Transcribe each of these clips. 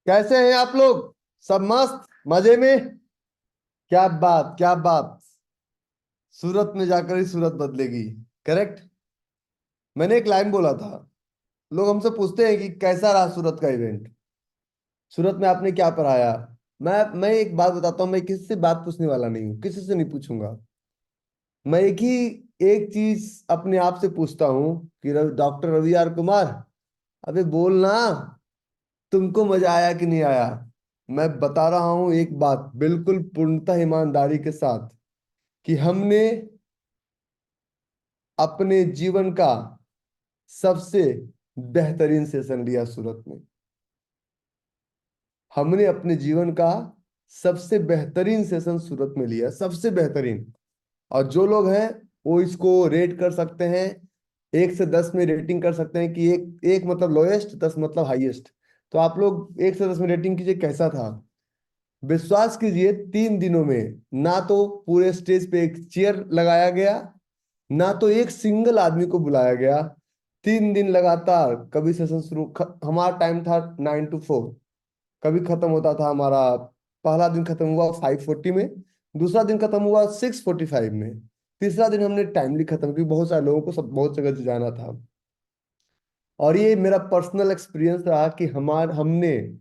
कैसे हैं आप लोग? सब मस्त मजे में? क्या बात, क्या बात। सूरत में जाकर ही सूरत बदलेगी। करेक्ट। मैंने एक लाइन बोला था। लोग हमसे पूछते हैं कि कैसा रहा सूरत का इवेंट। सूरत में आपने क्या पढ़ाया। मैं एक बात बताता हूँ, मैं किसी से बात पूछने वाला नहीं हूँ, किसी से नहीं पूछूंगा। मैं एक चीज अपने आप से पूछता हूँ कि डॉक्टर रवि आर कुमार, अबे बोलना, तुमको मजा आया कि नहीं आया। मैं बता रहा हूं एक बात बिल्कुल पूर्णतः ईमानदारी के साथ कि हमने अपने जीवन का सबसे बेहतरीन सेशन लिया सूरत में। हमने अपने जीवन का सबसे बेहतरीन सेशन सूरत में लिया, सबसे बेहतरीन। और जो लोग हैं वो इसको रेट कर सकते हैं। 1 से 10 में रेटिंग कर सकते हैं कि एक एक मतलब लोएस्ट, 10 मतलब हाईएस्ट। तो आप लोग 1 से 10 में रेटिंग कीजिए कैसा था। विश्वास कीजिए 3 दिनों में ना तो पूरे स्टेज पे एक चेयर लगाया गया, ना तो एक सिंगल आदमी को बुलाया गया। 3 दिन लगातार, कभी सेशन हमारा टाइम था 9 to 4। कभी खत्म होता था हमारा, पहला दिन खत्म हुआ 5:40 में, दूसरा दिन खत्म हुआ 6:45 में, तीसरा दिन हमने टाइमली खत्म, क्योंकि बहुत सारे लोगों को सब बहुत जगह जाना था। और ये मेरा पर्सनल एक्सपीरियंस रहा कि हमने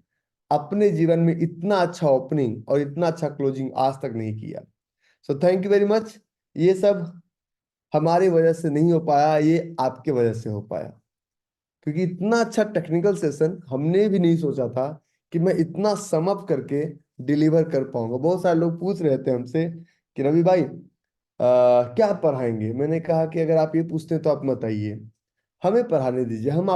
अपने जीवन में इतना अच्छा ओपनिंग और इतना अच्छा क्लोजिंग आज तक नहीं किया। So thank you very much. ये सब हमारी वजह से नहीं हो पाया, ये आपके वजह से हो पाया। क्योंकि इतना अच्छा टेक्निकल सेशन हमने भी नहीं सोचा था कि मैं इतना सम अप करके डिलीवर कर पाऊंगा। बहुत सारे लोग पूछ रहे थे हमसे कि रवि भाई क्या पढ़ाएंगे। मैंने कहा कि अगर आप ये पूछते हैं तो आप मत आइए, हमें पढ़ाने दीजिए। हम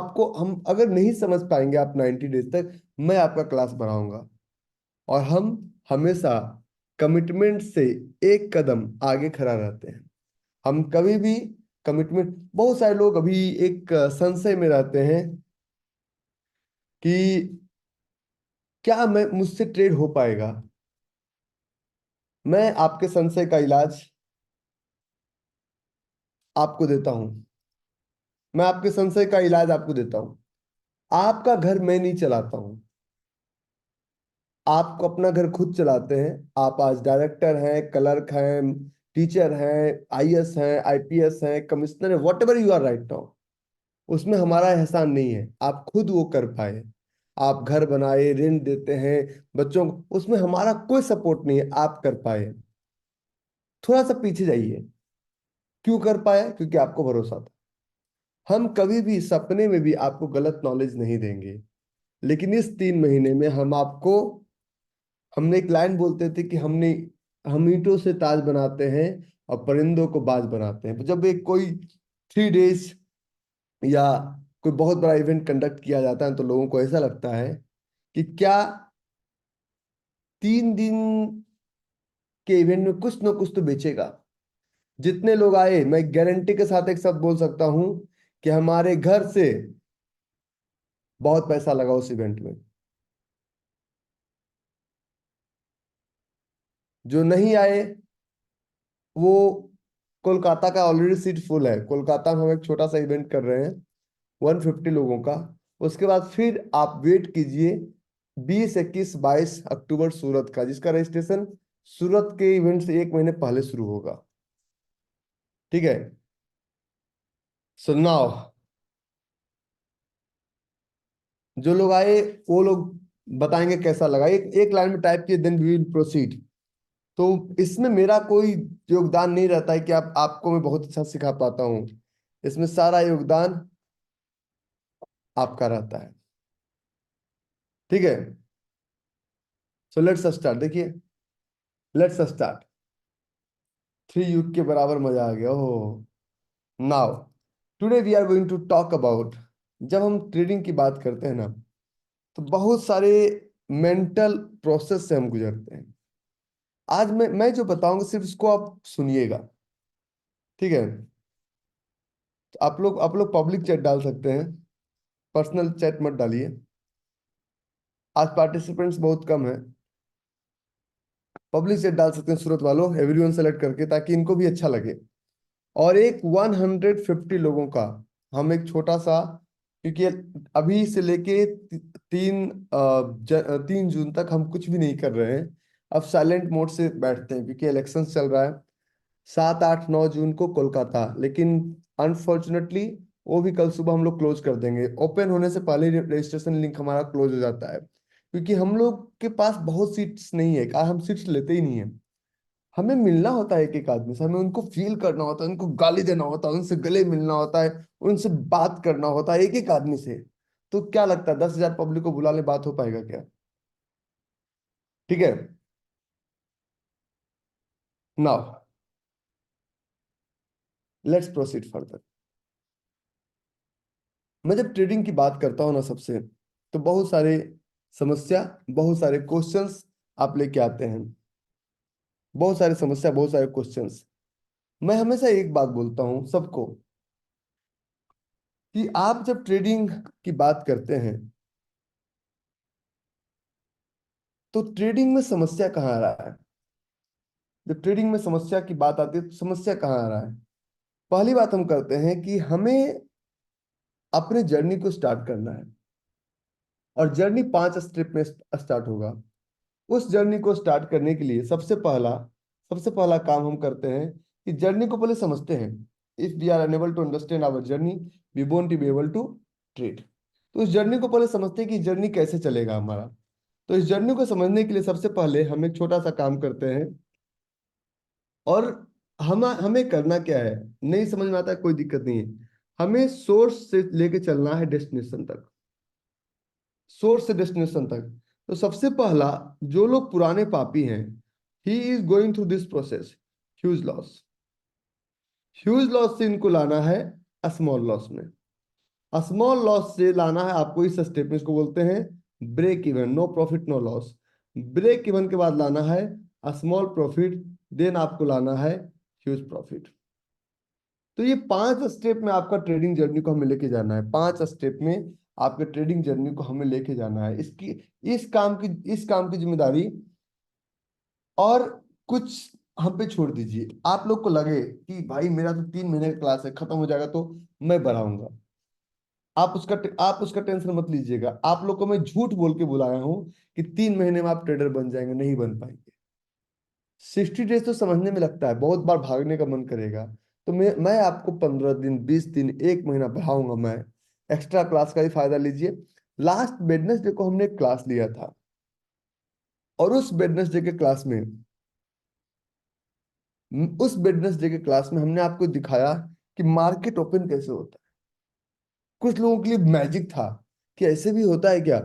अगर नहीं समझ पाएंगे आप 90 डेज तक, मैं आपका क्लास बढ़ाऊंगा। और हम हमेशा कमिटमेंट से एक कदम आगे खड़ा रहते हैं। हम कभी भी कमिटमेंट, बहुत सारे लोग अभी एक संशय में रहते हैं कि क्या मैं मुझसे ट्रेड हो पाएगा। मैं आपके संशय का इलाज आपको देता हूं। मैं आपके संशय का इलाज आपको देता हूं। आपका घर मैं नहीं चलाता हूं, आप अपना घर खुद चलाते हैं। आप आज डायरेक्टर हैं, क्लर्क हैं, टीचर हैं, आईएएस हैं, आईपीएस हैं, कमिश्नर है, whatever you are right now. उसमें हमारा एहसान नहीं है, आप खुद वो कर पाए। आप घर बनाए, रेंट देते हैं बच्चों को, उसमें हमारा कोई सपोर्ट नहीं है, आप कर पाए। थोड़ा सा पीछे जाइए। क्यों कर पाए? क्योंकि आपको भरोसा था। हम कभी भी सपने में भी आपको गलत नॉलेज नहीं देंगे। लेकिन इस 3 महीने में हमने एक लाइन बोलते थे कि हम ईंटों से ताज बनाते हैं और परिंदों को बाज बनाते हैं। जब एक कोई 3 डेज या कोई बहुत बड़ा इवेंट कंडक्ट किया जाता है तो लोगों को ऐसा लगता है कि क्या 3 दिन के इवेंट में कुछ ना कुछ तो बेचेगा। जितने लोग आए, मैं गारंटी के साथ एक शब्द बोल सकता हूं कि हमारे घर से बहुत पैसा लगा उस इवेंट में। जो नहीं आए वो, कोलकाता का ऑलरेडी सीट फुल है। कोलकाता में हम एक छोटा सा इवेंट कर रहे हैं 150 लोगों का। उसके बाद फिर आप वेट कीजिए 20, 21, 22 अक्टूबर सूरत का, जिसका रजिस्ट्रेशन सूरत के इवेंट से 1 महीने पहले शुरू होगा। ठीक है। सुनाओ। जो लोग आए वो लोग बताएंगे कैसा लगा। एक एक लाइन में टाइप किए, देन वी विल प्रोसीड। तो इसमें मेरा कोई योगदान नहीं रहता है कि आपको मैं बहुत अच्छा सिखा पाता हूँ। इसमें सारा योगदान आपका रहता है। ठीक है। So let's start. देखिए, लेट्स स्टार्ट। 3 युग के बराबर मजा आ गया। Oh. Now today we are going to talk about, जब हम ट्रेडिंग की बात करते हैं ना, तो बहुत सारे मेंटल प्रोसेस से हम गुजरते हैं। आज मैं जो बताऊंगा सिर्फ इसको आप सुनिएगा। ठीक है। तो आप लोग पब्लिक चैट डाल सकते हैं, पर्सनल चैट मत डालिए। आज पार्टिसिपेंट्स बहुत कम है। पब्लिक चैट डाल सकते हैं सूरत वालों, एवरीवन सेलेक्ट करके, ताकि इनको भी अच्छा लगे। और एक 150 लोगों का हम एक छोटा सा क्योंकि अभी से लेके 3 जून तक हम कुछ भी नहीं कर रहे हैं। अब साइलेंट मोड से बैठते हैं क्योंकि इलेक्शन चल रहा है। 7, 8, 9 जून को कोलकाता, लेकिन अनफॉर्चुनेटली वो भी कल सुबह हम लोग क्लोज कर देंगे। ओपन होने से पहले रजिस्ट्रेशन लिंक हमारा क्लोज हो जाता है, क्योंकि हम लोग के पास बहुत सीट्स नहीं है, हम सीट्स लेते ही नहीं है। हमें मिलना होता है एक एक आदमी से, हमें उनको फील करना होता है, उनको गाली देना होता है, उनसे गले मिलना होता है, उनसे बात करना होता है एक एक आदमी से। तो क्या लगता है 10,000 पब्लिक को बुला ले, बात हो पाएगा क्या? ठीक है। Now let's proceed further. मैं जब ट्रेडिंग की बात करता हूँ ना सबसे, तो बहुत सारे समस्या, बहुत सारे क्वेश्चंस आप लेके आते हैं। बहुत सारे समस्या, बहुत सारे क्वेश्चंस। मैं हमेशा एक बात बोलता हूँ सबको, कि आप जब ट्रेडिंग की बात करते हैं तो ट्रेडिंग में समस्या कहाँ आ रहा है? जब ट्रेडिंग में समस्या की बात आती है तो समस्या कहाँ आ रहा है? पहली बात हम करते हैं कि हमें अपने जर्नी को स्टार्ट करना है, और जर्नी 5 स्टेप में स्टार्ट होगा। उस जर्नी को स्टार्ट करने के लिए सबसे पहला काम हम करते हैं कि जर्नी को पहले समझते हैं। If we are unable to understand our journey, we won't be able to trade. तो इस जर्नी को पहले समझते हैं कि जर्नी कैसे चलेगा हमारा। तो इस जर्नी को समझने के लिए सबसे पहले हम एक छोटा सा काम करते हैं, और हम हमें करना क्या है, नहीं समझ में आता है कोई दिक्कत नहीं है। हमें सोर्स से लेके चलना है डेस्टिनेशन तक, सोर्स से डेस्टिनेशन तक। तो सबसे पहला, जो लोग पुराने पापी हैं, he is going through this process, huge loss. Huge loss से इनको लाना है स्मॉल लॉस में। स्मॉल लॉस से लाना है आपको इस स्टेप में, इसको बोलते हैं break even, no profit no loss. Break even के बाद लाना है स्मॉल प्रॉफिट, देन आपको लाना है ह्यूज प्रॉफिट। तो ये 5 स्टेप में आपका ट्रेडिंग जर्नी को हमें लेके जाना है। 5 स्टेप में आपके ट्रेडिंग जर्नी को हमें लेके जाना है। इसकी इस काम की जिम्मेदारी, और कुछ हम पे छोड़ दीजिए। आप लोग को लगे कि भाई मेरा तो 3 महीने का क्लास है, खत्म हो जाएगा तो मैं बढ़ाऊंगा, आप उसका टेंशन मत लीजिएगा। आप लोग को मैं झूठ बोल के बुलाया हूं कि 3 महीने में आप ट्रेडर बन जाएंगे, नहीं बन पाएंगे। 60 डेज तो समझने में लगता है, बहुत बार भागने का मन करेगा। तो मैं आपको 15 दिन, 20 दिन, 1 महीना बढ़ाऊंगा मैं। एक्स्ट्रा क्लास का भी फायदा लीजिए। लास्ट वेडनेसडे को हमने क्लास लिया था, और उस वेडनेसडे के क्लास में हमने आपको दिखाया कि मार्केट ओपन कैसे होता है। कुछ लोगों के लिए मैजिक था कि ऐसे भी होता है क्या,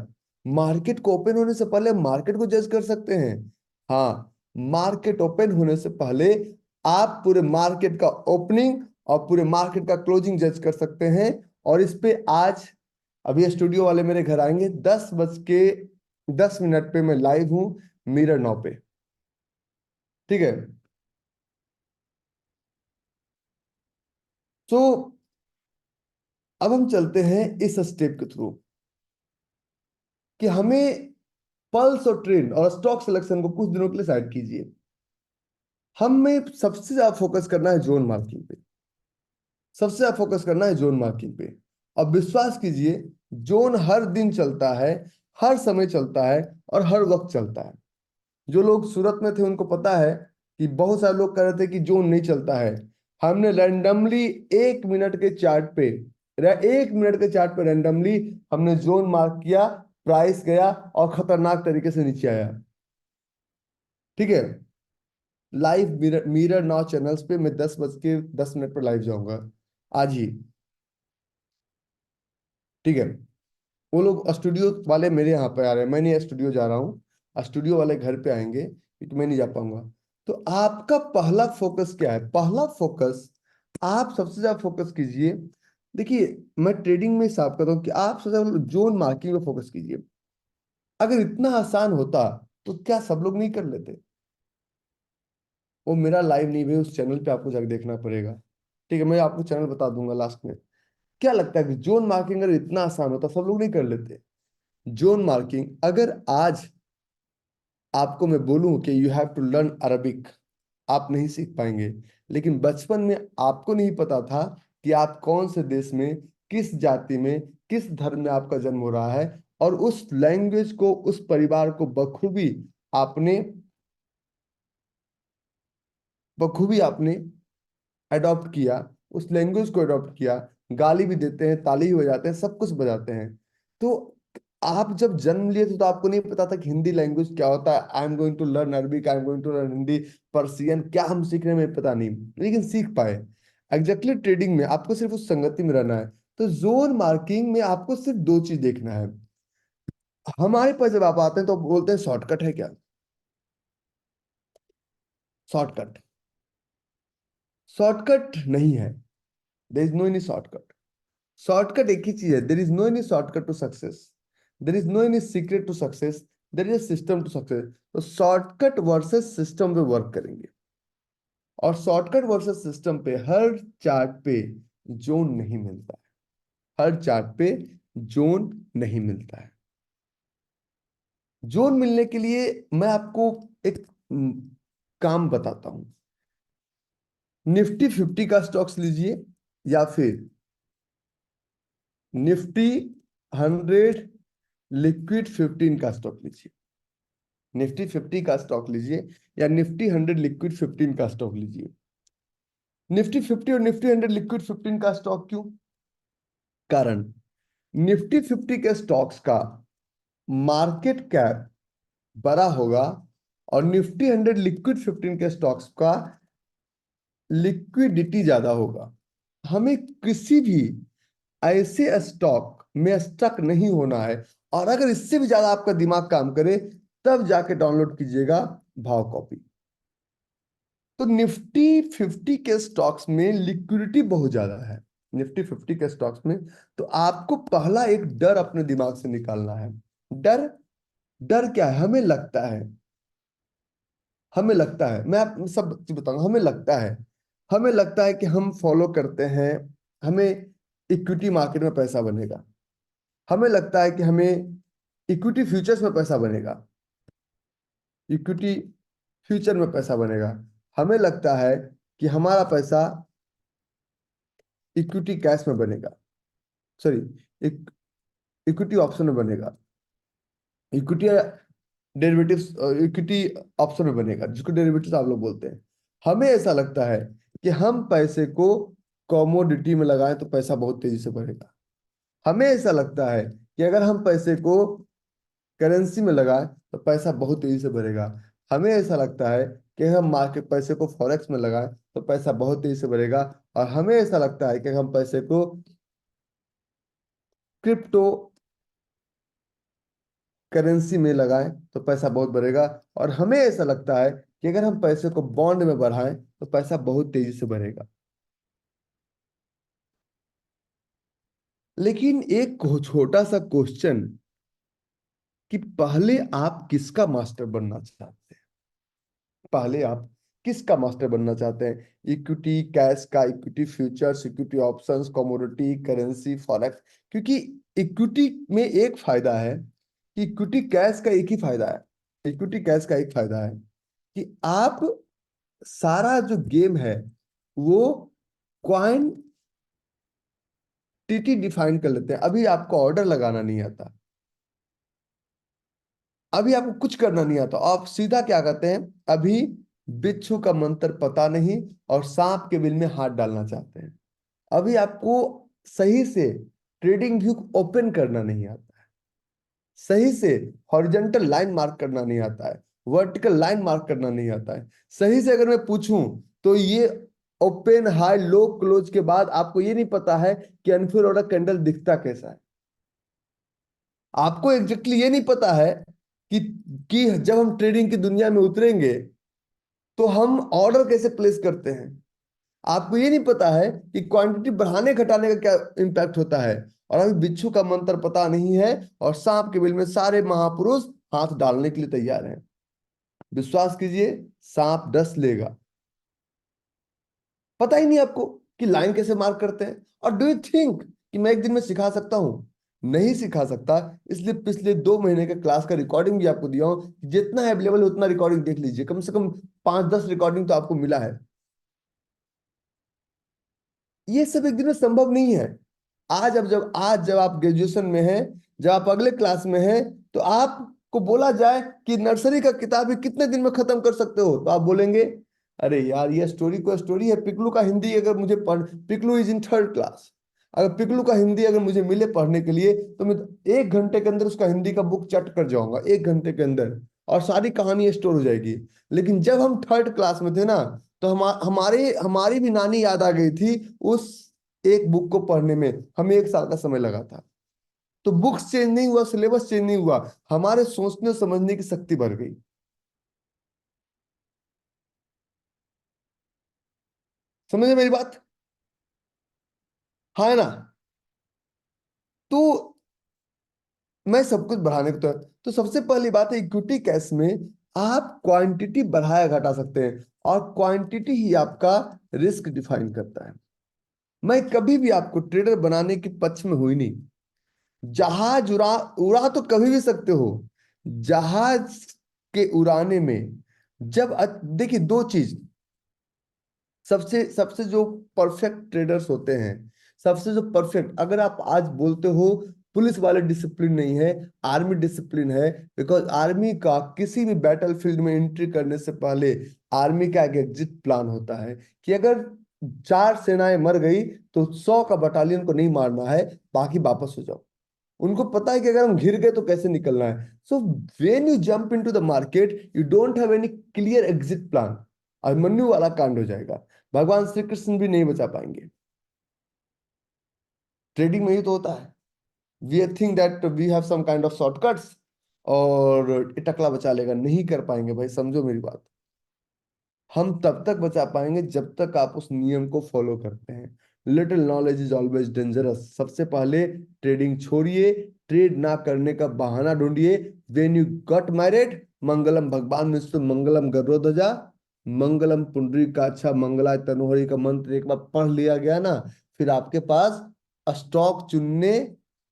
मार्केट को ओपन होने से पहले मार्केट को जज कर सकते हैं। हाँ, मार्केट ओपन होने से पहले आप पूरे मार्केट का ओपनिंग और पूरे मार्केट का क्लोजिंग जज कर सकते हैं। और इस पे आज, अभी स्टूडियो वाले मेरे घर आएंगे, 10:10 पे मैं लाइव हूँ, मिरर 9 पे। ठीक है। तो अब हम चलते हैं इस स्टेप के थ्रू, कि हमें पल्स और ट्रेंड और स्टॉक सिलेक्शन को कुछ दिनों के लिए साइड कीजिए। हमें सबसे ज्यादा फोकस करना है जोन मार्किंग पे। सबसे ज्यादा फोकस करना है जोन मार्किंग पे। अब विश्वास कीजिए, जोन हर दिन चलता है, हर समय चलता है, और हर वक्त चलता है। जो लोग सूरत में थे उनको पता है कि बहुत सारे लोग कह रहे थे कि जोन नहीं चलता है। हमने रैंडमली 1 मिनट के चार्ट पे 1 मिनट के चार्ट पे रैंडमली हमने जोन मार्क किया, प्राइस गया और खतरनाक तरीके से नीचे आया। ठीक है। लाइव मिरर नाउ चैनल्स पे मैं 10:10 पर लाइव जाऊंगा आज ही। ठीक है। वो लोग स्टूडियो वाले मेरे यहाँ पे आ रहे हैं, मैं नहीं स्टूडियो जा रहा हूँ, स्टूडियो वाले घर पे आएंगे क्योंकि मैं नहीं जा पाऊंगा। तो आपका पहला फोकस क्या है? पहला फोकस, आप सबसे ज्यादा फोकस कीजिए। देखिए, मैं ट्रेडिंग में हिसाब करता हूँ कि आप सबसे ज्यादा जोन मार्किंग में फोकस कीजिए। अगर इतना आसान होता तो क्या सब लोग नहीं कर लेते? वो मेरा लाइव नहीं है, उस चैनल पे आपको जाकर देखना पड़ेगा। ठीक है, मैं आपको चैनल बता दूंगा लास्ट में। क्या लगता है कि जोन मार्किंग अगर इतना आसान होता सब लोग नहीं कर लेते? जोन मार्किंग, अगर आज आपको मैं बोलूं कि you have to learn Arabic, आप नहीं सीख पाएंगे। लेकिन बचपन में आपको नहीं पता था कि आप कौन से देश में, किस जाति में, किस धर्म में आपका जन्म हो रहा है, और उस लैंग्वेज को, उस परिवार को आपने बखूबी आपने अडॉप्ट किया, उस लैंग्वेज को अडॉप्ट किया। गाली भी देते हैं, ताली भी बजाते हैं, सब कुछ बजाते हैं। तो आप जब जन्म लिए थे तो आपको नहीं पता था कि हिंदी लैंग्वेज क्या होता है। I am going to learn Arabic, I am going to learn Hindi, Persian, क्या हम सीखने में पता नहीं, लेकिन सीख पाए। एग्जैक्टली ट्रेडिंग में आपको सिर्फ उस संगति में रहना है। तो जोन मार्किंग में आपको सिर्फ दो चीज देखना है। हमारे पास जब आप आते हैं तो बोलते हैं शॉर्टकट है क्या? शॉर्टकट, शॉर्टकट नहीं है। There is no any shortcut. Shortcut एक ही चीज है, there is no any shortcut to success, there is no any secret to success, there is system to success. तो शॉर्टकट वर्सेस सिस्टम पे वर्क करेंगे, और शॉर्टकट वर्सेस सिस्टम पे हर chart पे जोन नहीं मिलता है। हर चार्ट पे जोन नहीं मिलता है। जोन मिलने के लिए मैं आपको एक काम बताता हूं। निफ्टी 50 का स्टॉक्स लीजिए, या फिर निफ्टी 100 लिक्विड 15 का स्टॉक लीजिए। निफ्टी 50 का स्टॉक लीजिए, या निफ्टी 100 लिक्विड 15 का स्टॉक लीजिए। निफ्टी 50 और निफ्टी 100 लिक्विड 15 का स्टॉक क्यों? कारण, निफ्टी 50 के स्टॉक्स का मार्केट कैप बड़ा होगा, और निफ्टी 100 लिक्विड 15 के स्टॉक्स का लिक्विडिटी ज्यादा होगा। हमें किसी भी ऐसे स्टॉक में स्टक नहीं होना है। और अगर इससे भी ज्यादा आपका दिमाग काम करे, तब जाके डाउनलोड कीजिएगा भाव कॉपी। तो निफ्टी 50 के स्टॉक्स में लिक्विडिटी बहुत ज्यादा है। निफ्टी 50 के स्टॉक्स में, तो आपको पहला एक डर अपने दिमाग से निकालना है। डर, डर क्या है? हमें लगता है, मैं आप सब चीज बताऊंगा। हमें लगता है कि हम फॉलो करते हैं, हमें इक्विटी मार्केट में पैसा बनेगा। हमें लगता है कि हमें इक्विटी फ्यूचर्स में पैसा बनेगा, इक्विटी फ्यूचर में पैसा बनेगा। हमें लगता है कि हमारा पैसा इक्विटी कैश में बनेगा, सॉरी, इक्विटी ऑप्शन में बनेगा, इक्विटी डेरिवेटिव्स, इक्विटी ऑप्शन में बनेगा, जिसको डेरिवेटिव्स आप लोग बोलते हैं। हमें ऐसा लगता है कि हम पैसे को कमोडिटी में लगाएं तो पैसा बहुत तेजी से बढ़ेगा। हमें ऐसा लगता है कि अगर हम पैसे को करेंसी में लगाएं तो पैसा बहुत तेजी से बढ़ेगा। हमें ऐसा लगता है कि हम मार्केट पैसे को फॉरेक्स में लगाएं तो पैसा बहुत तेजी से बढ़ेगा। और हमें ऐसा लगता है कि हम पैसे को क्रिप्टो करेंसी में लगाएं तो पैसा बहुत बढ़ेगा। और हमें ऐसा लगता है कि अगर हम पैसे को बॉन्ड में बढ़ाएं तो पैसा बहुत तेजी से बढ़ेगा। लेकिन एक छोटा सा क्वेश्चन, कि पहले आप किसका मास्टर बनना चाहते हैं? पहले आप किसका मास्टर बनना चाहते हैं? इक्विटी कैश का, equity futures, equity options, commodity, currency, forex? क्योंकि इक्विटी में एक फायदा है, कि इक्विटी कैश का एक ही फायदा है, इक्विटी कैश का एक फायदा है कि आप सारा जो गेम है वो क्वांटिटी डिफाइन कर लेते हैं। अभी आपको ऑर्डर लगाना नहीं आता, अभी आपको कुछ करना नहीं आता, आप सीधा क्या करते हैं? अभी बिच्छू का मंत्र पता नहीं, और सांप के बिल में हाथ डालना चाहते हैं। अभी आपको सही से ट्रेडिंग व्यू ओपन करना नहीं आता है, सही से हॉरिजॉन्टल लाइन मार्क करना नहीं आता है, वर्टिकल लाइन मार्क करना नहीं आता है। सही से अगर मैं पूछूं तो ये ओपन हाई लो क्लोज के बाद आपको ये नहीं पता है कि अनफिल ऑर्डर कैंडल दिखता कैसा है। आपको एग्जैक्टली ये नहीं पता है कि कि जब हम ट्रेडिंग की दुनिया में उतरेंगे तो हम ऑर्डर कैसे प्लेस करते हैं। आपको ये नहीं पता है कि क्वांटिटी बढ़ाने घटाने का क्या इंपैक्ट होता है। और अभी बिच्छू का मंत्र पता नहीं है, और सांप के बिल में सारे महापुरुष हाथ डालने के लिए तैयार हैं। विश्वास कीजिए, सांप डस लेगा। पता ही नहीं आपको कि लाइन कैसे मार्क करते हैं। और डू यू थिंक कि मैं एक दिन में सिखा सकता हूं? नहीं सिखा सकता। इसलिए पिछले 2 महीने के क्लास का रिकॉर्डिंग भी आपको दिया हूं, जितना अवेलेबल है उतना रिकॉर्डिंग देख लीजिए। कम से कम 5-10 रिकॉर्डिंग तो आपको मिला है। ये सब एक दिन में संभव नहीं है। आज जब आप ग्रेजुएशन में हैं, जब आप अगले क्लास में हैं, तो आपको बोला जाए कि नर्सरी का किताब ही कितने दिन में खत्म कर सकते हो, तो आप बोलेंगे अरे यार ये स्टोरी को स्टोरी है। पिकलू का हिंदी अगर मुझे पढ़, Piklu is in third class, अगर पिकलू का हिंदी अगर मुझे मिले पढ़ने के लिए, तो मैं 1 घंटे के अंदर उसका हिंदी का बुक चट कर जाऊंगा, 1 घंटे के अंदर, और सारी कहानी स्टोर हो जाएगी। लेकिन जब हम थर्ड क्लास में थे ना, तो हमारे हमारी भी नानी याद आ गई थी। उस एक बुक को पढ़ने में हमें 1 साल का समय लगा था। तो बुक्स चेंज नहीं हुआ, सिलेबस चेंज नहीं हुआ, हमारे सोचने समझने की शक्ति बढ़ गई। समझे मेरी बात? हाँ है ना? तो मैं सब कुछ बढ़ाने को तो सबसे पहली बात है, इक्विटी कैश में आप क्वांटिटी बढ़ाया घटा सकते हैं, और क्वांटिटी ही आपका रिस्क डिफाइन करता है। मैं कभी भी आपको ट्रेडर बनाने के पक्ष में हुई नहीं। जहाज उड़ा तो कभी भी सकते हो। जहाज के उड़ाने में जब देखिए, दो चीज, सबसे सबसे जो परफेक्ट ट्रेडर्स होते हैं, सबसे जो परफेक्ट, अगर आप आज बोलते हो पुलिस वाले डिसिप्लिन नहीं है, आर्मी डिसिप्लिन है, बिकॉज आर्मी का किसी भी बैटल फील्ड में एंट्री करने से पहले आर्मी का एक एग्जिट प्लान होता है कि अगर 4 सेनाएं मर गई तो 100 का बटालियन को नहीं मारना है, बाकी वापस हो जाओ। उनको पता है कि अगर हम घिर गए तो कैसे निकलना है। So when you jump into the market, you don't have any clear exit plan. Abhimanyu वाला कांड हो जाएगा, भगवान श्री कृष्ण भी नहीं बचा पाएंगे। ट्रेडिंग में ही तो होता है। We think that we have some kind of shortcuts, और ये टकला बचा लेगा, नहीं कर पाएंगे भाई, समझो मेरी बात। हम तब तक बचा पाएंगे जब तक आप उस नियम को फॉलो करते हैं। Little knowledge is always dangerous. सबसे पहले ट्रेडिंग छोड़िए, ट्रेड ना करने का बहाना ढूंढिए। व्हेन यू गॉट मैरिड, मंगलम भगवान विष्णु मंगलम गरुड़ध्वजा, मंगलम पुंडरीकाक्षा मंगलाय तनोहरि का मंत्र एक बार पढ़ लिया गया ना, फिर आपके पास स्टॉक चुनने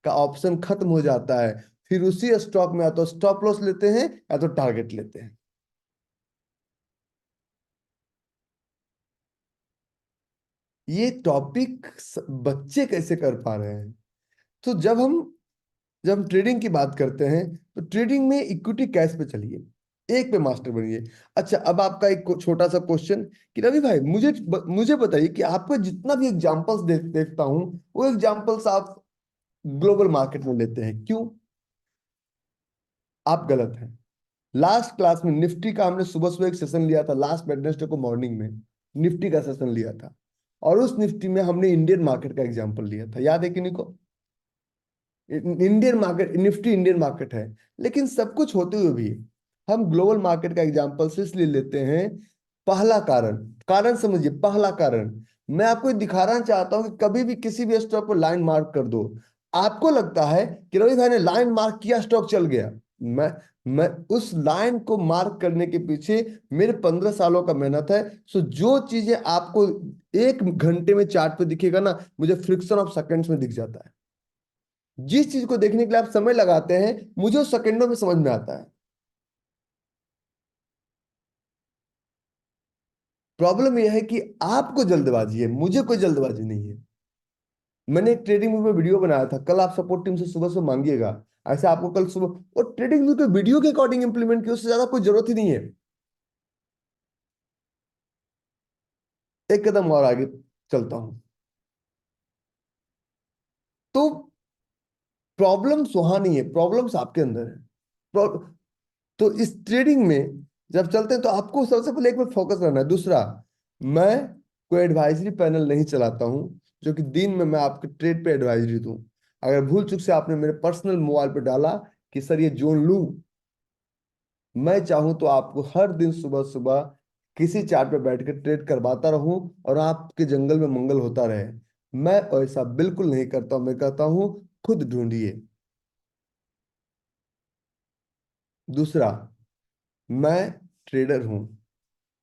का ऑप्शन खत्म हो जाता है। फिर उसी स्टॉक में या तो स्टॉप लॉस लेते हैं या तो टारगेट लेते हैं। ये टॉपिक बच्चे कैसे कर पा रहे हैं? तो जब हम ट्रेडिंग की बात करते हैं, तो ट्रेडिंग में इक्विटी कैश पे चलिए, एक पे मास्टर बनिए। अच्छा, अब आपका एक छोटा सा क्वेश्चन कि रवि भाई, मुझे बताइए कि आपको जितना भी एग्जांपल्स देखता हूं, वो एग्जांपल्स आप ग्लोबल मार्केट में लेते हैं, क्यों? आप गलत हैं। लास्ट क्लास में निफ्टी का हमने सुबह सुबह एक सेशन लिया था, लास्ट वेडनेसडे को मॉर्निंग में निफ्टी का सेशन लिया था, और उस निफ्टी में हमने इंडियन मार्केट का एग्जांपल लिया था, याद है कि नहीं को? Indian market, Nifty Indian market है, लेकिन सब कुछ होते हुए भी हम ग्लोबल मार्केट का एग्जांपल इसलिए लेते हैं। पहला कारण, कारण समझिए, पहला कारण मैं आपको ये दिखाना चाहता हूं कि कभी भी किसी भी स्टॉक पर लाइन मार्क कर दो। आपको लगता है कि रवि भाई ने लाइन मार्क किया, स्टॉक चल गया। मैं मैं उस लाइन को मार्क करने के पीछे मेरे 15 सालों का मेहनत है। सो जो चीजें आपको 1 घंटे में चार्ट पे दिखेगा ना, मुझे फ्रिक्शन ऑफ सेकंड्स में दिख जाता है। जिस चीज को देखने के लिए आप समय लगाते हैं, मुझे उस सेकंडों में समझ में आता है। प्रॉब्लम यह है कि आपको जल्दबाजी है, मुझे कोई जल्दबाजी नहीं है। मैंने एक ट्रेडिंग व्यू में वीडियो बनाया था, कल आप सपोर्ट टीम से सुबह सुबह मांगिएगा। ऐसे आपको कल सुबह, और ट्रेडिंग व्यू को वीडियो के अकॉर्डिंग इंप्लीमेंट किया, उससे ज्यादा कोई जरूरत ही नहीं है। एक कदम और आगे चलता हूं। तो प्रॉब्लम्स वहां नहीं है, प्रॉब्लम्स आपके अंदर है। तो इस ट्रेडिंग में जब चलते हैं, तो आपको सबसे पहले एक पे फोकस करना है। दूसरा, मैं कोई एडवाइजरी पैनल नहीं चलाता हूं जो कि दिन में मैं आपके ट्रेड पे एडवाइजरी दूं। अगर भूल चूक से आपने मेरे पर्सनल मोबाइल पे डाला कि सर ये जोन लूं, मैं चाहूं तो आपको हर दिन सुबह सुबह किसी चार्ट पे बैठ कर ट्रेड करवाता रहूं, और आपके जंगल में मंगल होता रहे। मैं ऐसा बिल्कुल नहीं करता हूं। मैं कहता हूं खुद ढूंढिए। दूसरा, मैं ट्रेडर हूं।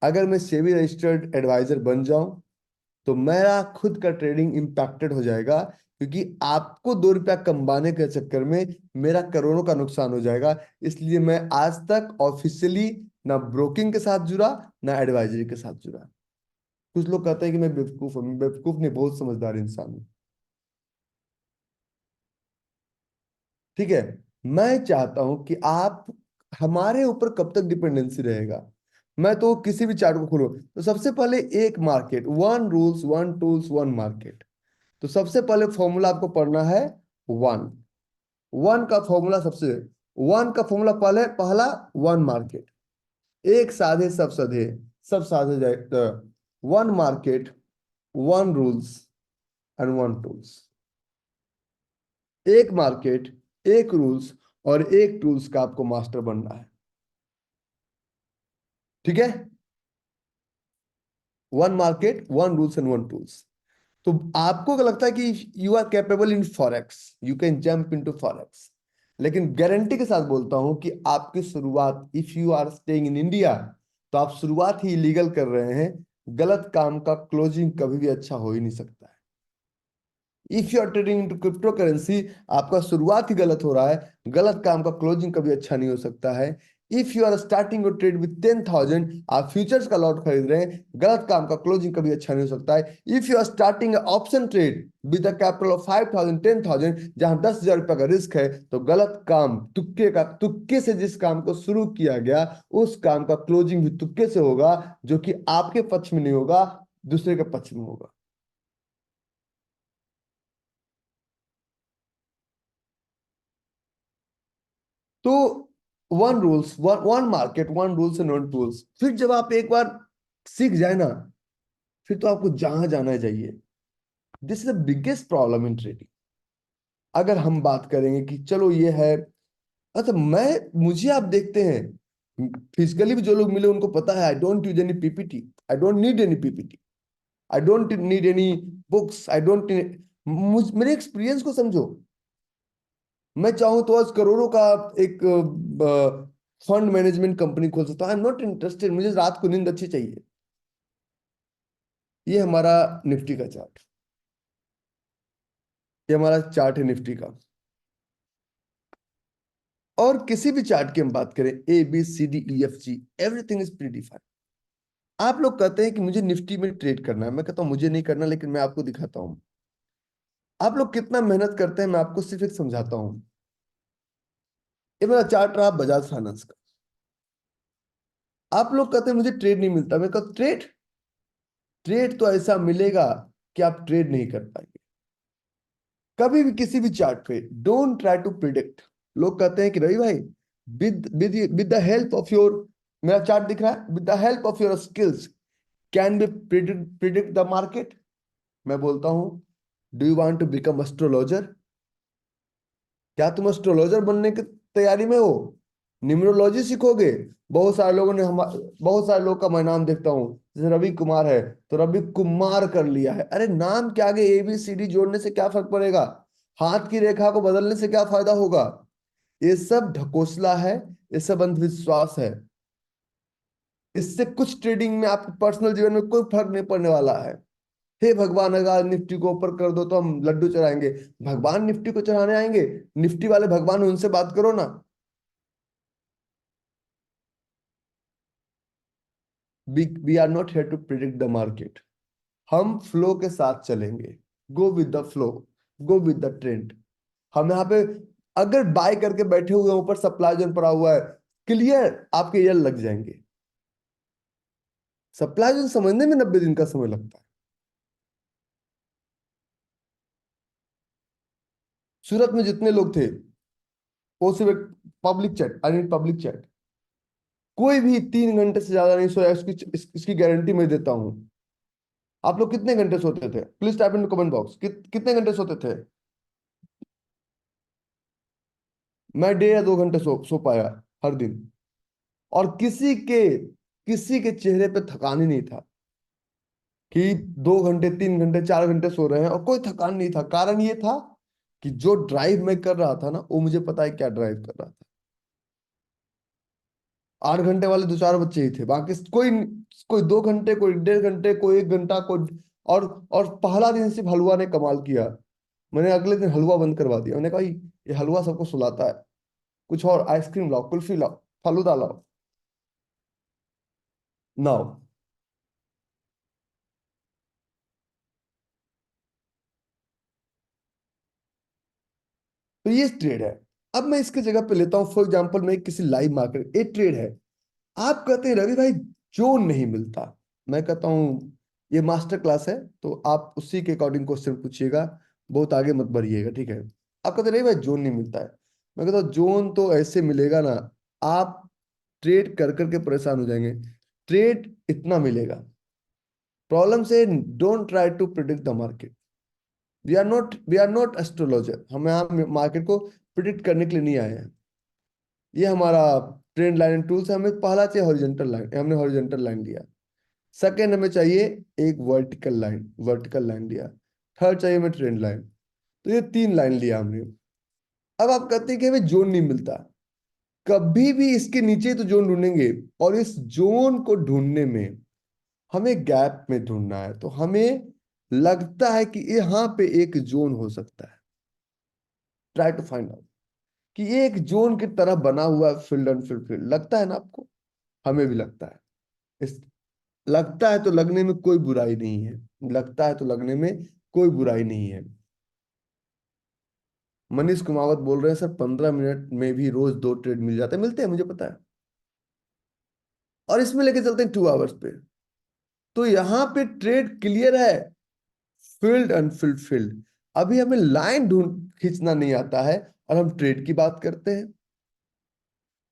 अगर मैं सेबी रजिस्टर्ड एडवाइजर बन जाऊं, तो मेरा खुद का ट्रेडिंग इम्पैक्टेड हो जाएगा, क्योंकि आपको 2 रुपया कमाने के चक्कर में मेरा करोड़ों का नुकसान हो जाएगा। इसलिए मैं आज तक ऑफिशियली ना ब्रोकिंग के साथ जुड़ा, ना एडवाइजरी के साथ जुड़ा। कुछ लोग कहते हैं कि मैं बेवकूफ हूं। मैं बेवकूफ नहीं, बहुत समझदार इंसान हूं। ठीक है। मैं चाहता हूं कि आप, हमारे ऊपर कब तक डिपेंडेंसी रहेगा। मैं तो किसी भी चार्ट को खोलूं तो सबसे पहले एक market, one rules one tools one market. तो सबसे पहले फॉर्मूला आपको पढ़ना है वन। वन का फॉर्मूला सबसे, वन का फॉर्मूला पहले पहला, वन मार्केट। एक साधे सब साधे, सब साधे जाए तो one market, one rules and one tools. एक मार्केट, एक रूल्स और एक टूल्स का आपको मास्टर बनना है। ठीक है। One market, one rules and one tools. तो आपको क्या लगता है कि you are capable in forex, you can jump into forex. लेकिन गारंटी के साथ बोलता हूं कि आपकी शुरुआत, if you are staying in India, तो आप शुरुआत ही इलीगल कर रहे हैं। गलत काम का क्लोजिंग कभी भी अच्छा हो ही नहीं सकता है। If you are trading into crypto currency, आपका शुरुआत ही गलत हो रहा है, गलत काम का क्लोजिंग कभी अच्छा नहीं हो सकता है। If you are starting your trade with 10,000, आप फ्यूचर्स का लॉट खरीद रहे हैं, गलत काम का क्लोजिंग कभी अच्छा नहीं हो सकता है। If you are starting option trade with a capital of 5,000 10,000, जहां 10,000 रुपए का रिस्क है, तो गलत काम, तुक्के का, तुक्के से जिस काम को शुरू किया गया, उस काम का क्लोजिंग भी तुक्के से होगा, जो कि आपके पक्ष में नहीं होगा, दूसरे के पक्ष में होगा। तो one rules one one market, one rules and one tools. फिर जब आप एक बार सीख जाए ना, फिर तो आपको जहां जाना चाहिए। This is the biggest problem in trading. अगर हम बात करेंगे कि चलो ये है, अच्छा मैं, मुझे आप देखते हैं फिजिकली भी जो लोग मिले उनको पता है, I don't use any PPT, I don't need any PPT, I don't need any books, I don't, मेरे एक्सपीरियंस को समझो। मैं चाहूं तो आज करोड़ों का एक फंड मैनेजमेंट कंपनी खोल सकता हूं। आई एम नॉट इंटरेस्टेड, मुझे रात को नींद अच्छी चाहिए। ये हमारा निफ्टी का चार्ट, ये हमारा चार्ट है निफ्टी का। और किसी भी चार्ट की हम बात करें, A B C D E F G, everything is predefined. आप लोग कहते हैं कि मुझे निफ्टी में ट्रेड करना है, मैं कहता हूं मुझे नहीं करना, लेकिन मैं आपको दिखाता हूं। आप लोग कितना मेहनत करते हैं, मैं आपको सिर्फ एक समझाता हूं। ये मेरा चार्ट रहा बजाज फाइनेंस का। आप लोग कहते हैं मुझे ट्रेड नहीं मिलता, मैं कहता ट्रेड, ट्रेड तो ऐसा मिलेगा कि आप ट्रेड नहीं कर पाएंगे कभी भी किसी भी चार्ट पे। Don't try to predict. लोग कहते हैं कि रवि भाई, with with with the help of your, मेरा चार्ट दिख रहा है, with the help of your skills can be predict the market. मैं बोलता हूं, do you want to become astrologer? क्या तुम एस्ट्रोलॉजर बनने की तैयारी में हो? न्यूमरोलॉजी सीखोगे? बहुत सारे लोगों ने, हम बहुत सारे लोग का मैं नाम देखता हूँ, जैसे रवि कुमार है, तो रवि कुमार कर लिया है। अरे नाम के आगे ए बी सी डी जोड़ने से क्या फर्क पड़ेगा? हाथ की रेखा को बदलने से क्या फायदा होगा? ये सब ढकोसला है, ये सब अंधविश्वास है। इससे कुछ ट्रेडिंग में, आपके पर्सनल जीवन में कोई फर्क नहीं पड़ने वाला है। हे भगवान, अगर आज निफ्टी को ऊपर कर दो तो हम लड्डू चढ़ाएंगे। भगवान निफ्टी को चढ़ाने आएंगे? निफ्टी वाले भगवान, उनसे बात करो ना। We are not here to predict the market. हम फ्लो के साथ चलेंगे। Go with the flow, go with the trend. हम यहाँ पे अगर बाय करके बैठे हुए हैं, ऊपर सप्लाई जोन पड़ा हुआ है, क्लियर, आपके ईयर लग जाएंगे। सप्लाई जोन समझने में 90 दिन का समय लगता है। सूरत में जितने लोग थे, वो सिर्फ एक public chat, I mean public chat, कोई भी 3 घंटे से ज्यादा नहीं सोया, इसकी गारंटी मैं देता हूं। आप लोग कितने घंटे सोते थे? Please type in comment box, कितने घंटे सोते थे? मैं 1.5 या 2 घंटे सो पाया हर दिन। और किसी के चेहरे पे थकान ही नहीं था कि 2 घंटे 3 घंटे 4 घंटे सो रहे हैं, और कोई थकान नहीं था। कारण ये था कि जो ड्राइव मैं कर रहा था ना, वो मुझे पता है क्या ड्राइव कर रहा था। 8 घंटे वाले दो चार बच्चे ही थे, बाकी कोई, कोई 2 घंटे, कोई 1.5 घंटे, कोई 1 घंटा, कोई। और पहला दिन सिर्फ हलवा ने कमाल किया। मैंने अगले दिन हलवा बंद करवा दिया। मैंने कहा ये हलवा सबको सुलाता है, कुछ और, आइसक्रीम लाओ, कुल्फी लाओ, फालूदा लाओ। नाउ, तो ये ट्रेड है। अब मैं इसके जगह पे लेता हूँ फॉर एग्जांपल, मैं किसी लाइव मार्केट, एक ट्रेड है, आप कहते हैं रवि भाई जोन नहीं मिलता। मैं कहता हूँ ये मास्टर क्लास है, तो आप उसी के अकॉर्डिंग क्वेश्चन पूछिएगा, बहुत आगे मत बढ़िएगा, ठीक है। आप कहते हैं रवि भाई जोन नहीं मिलता है। मैं कहता हूँ जोन तो ऐसे मिलेगा ना, आप ट्रेड कर करके परेशान हो जाएंगे। ट्रेड इतना मिलेगा। प्रॉब्लम से don't try to predict the market. We are not astrologer, हम यहाँ मार्केट को प्रिडिक्ट करने के लिए नहीं आए हैं। ये हमारा ट्रेंड लाइन टूल्स है। हमें पहला चाहिए हॉरिजॉन्टल लाइन, हमने हॉरिजॉन्टल लाइन लिया। सेकंड हमें चाहिए एक वर्टिकल लाइन लिया। थर्ड चाहिए हमें ट्रेंड लाइन। तो ये तीन लाइन लिया हमने। अब आप कहते हैं कि हमें जोन नहीं मिलता, कभी भी इसके नीचे तो जोन ढूंढेंगे, और इस जोन को ढूंढने में हमें गैप में ढूंढना है। तो हमें लगता है कि यहाँ पे एक जोन हो सकता है। ट्राई टू फाइंड आउट कि ये एक जोन की तरह बना हुआ फील्ड अनफिल्ड फील्ड, लगता है ना आपको? हमें भी लगता है। इस लगता है तो लगने में कोई बुराई नहीं है। लगता है तो लगने में कोई बुराई नहीं है। मनीष कुमावत बोल रहे हैं सर 15 मिनट में भी रोज 2 ट्रेड मिल जाते हैं। मिलते हैं, मुझे पता है। और इसमें लेके चलते हैं 2 आवर्स पे। तो यहाँ पे ट्रेड क्लियर है, फील्ड अनफिल्ड फील्ड। अभी हमें लाइन ढूंढ खींचना नहीं आता है, और हम ट्रेड की बात करते हैं।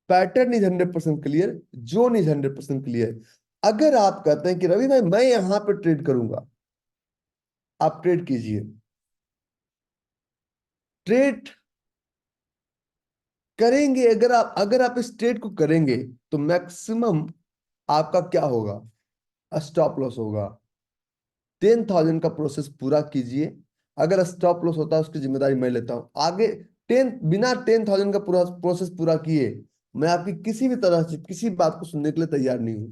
Pattern is 100% clear, zone is 100% clear. अगर आप कहते हैं कि रवि भाई मैं यहां पे ट्रेड करूंगा, आप ट्रेड कीजिए। ट्रेड करेंगे, अगर आप इस ट्रेड को करेंगे, तो मैक्सिमम आपका क्या होगा? स्टॉप लॉस होगा। 10,000 का प्रोसेस पूरा कीजिए। अगर स्टॉप लॉस होता है उसकी जिम्मेदारी मैं लेता हूं। आगे बिना 10,000 का पूरा प्रोसेस पूरा किए मैं आपकी किसी भी तरह से किसी बात को सुनने के लिए तैयार नहीं हूं,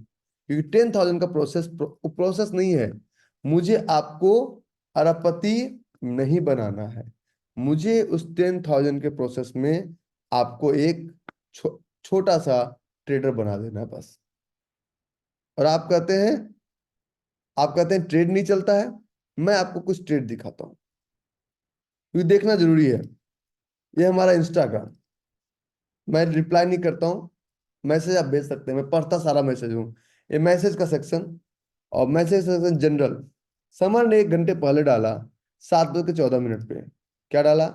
क्योंकि 10,000 का प्रोसेस नहीं है। मुझे आपको अरबपति नहीं बनाना है। मुझे उस 10,000 के प्रोसेस में आपको एक छोटा सा ट्रेडर बना देना है बस। और आप कहते हैं ट्रेड नहीं चलता है। मैं आपको कुछ ट्रेड दिखाता हूँ, क्योंकि देखना जरूरी है। ये हमारा इंस्टाग्राम, मैं रिप्लाई नहीं करता हूँ। मैसेज आप भेज सकते हैं, मैं पढ़ता सारा मैसेज हूँ। ये मैसेज का सेक्शन, और मैसेज सेक्शन जनरल। समर ने 1 घंटे पहले डाला, 7 बज के 14 मिनट पे। क्या डाला?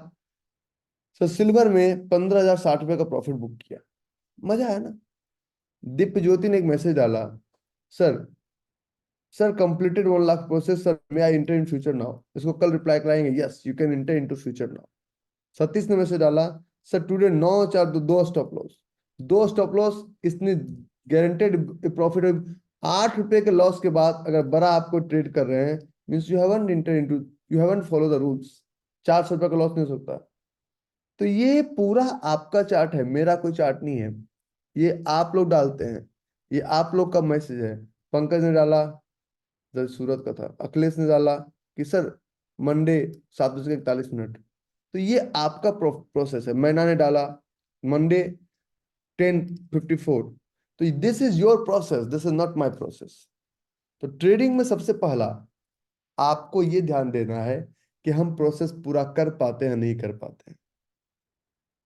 सर सिल्वर में 15,060 रुपये का प्रॉफिट बुक किया। मजा आया ना? दिव्य ज्योति ने एक मैसेज डाला, sir sir completed 1 lakh process sir, may I inter in future now. इसको कल रिप्लाई कराएंगे, yes you can inter into future now. Satish ने मैसेज डाला, सर टुडे 9 4 दो स्टॉप लॉस, इसने गारंटेड प्रॉफिट। 8 रुपए के लॉस के बाद अगर बड़ा आपको ट्रेड कर रहे हैं, means you haven't follow the rules. 400 रुपये का लॉस नहीं हो सकता। तो ये पूरा आपका चार्ट है, मेरा कोई चार्ट नहीं है। ये आप लोग डालते हैं, ये आप लोग का मैसेज है। पंकज ने डाला, जो सूरत का था। अखिलेश ने डाला कि सर मंडे 7 बज के 41 मिनट। तो ये आपका प्रोसेस है। मैना ने डाला मंडे 10:54। तो this is your process, this is not my process. तो ट्रेडिंग में सबसे पहला आपको ये ध्यान देना है कि हम प्रोसेस पूरा कर पाते हैं नहीं कर पाते हैं।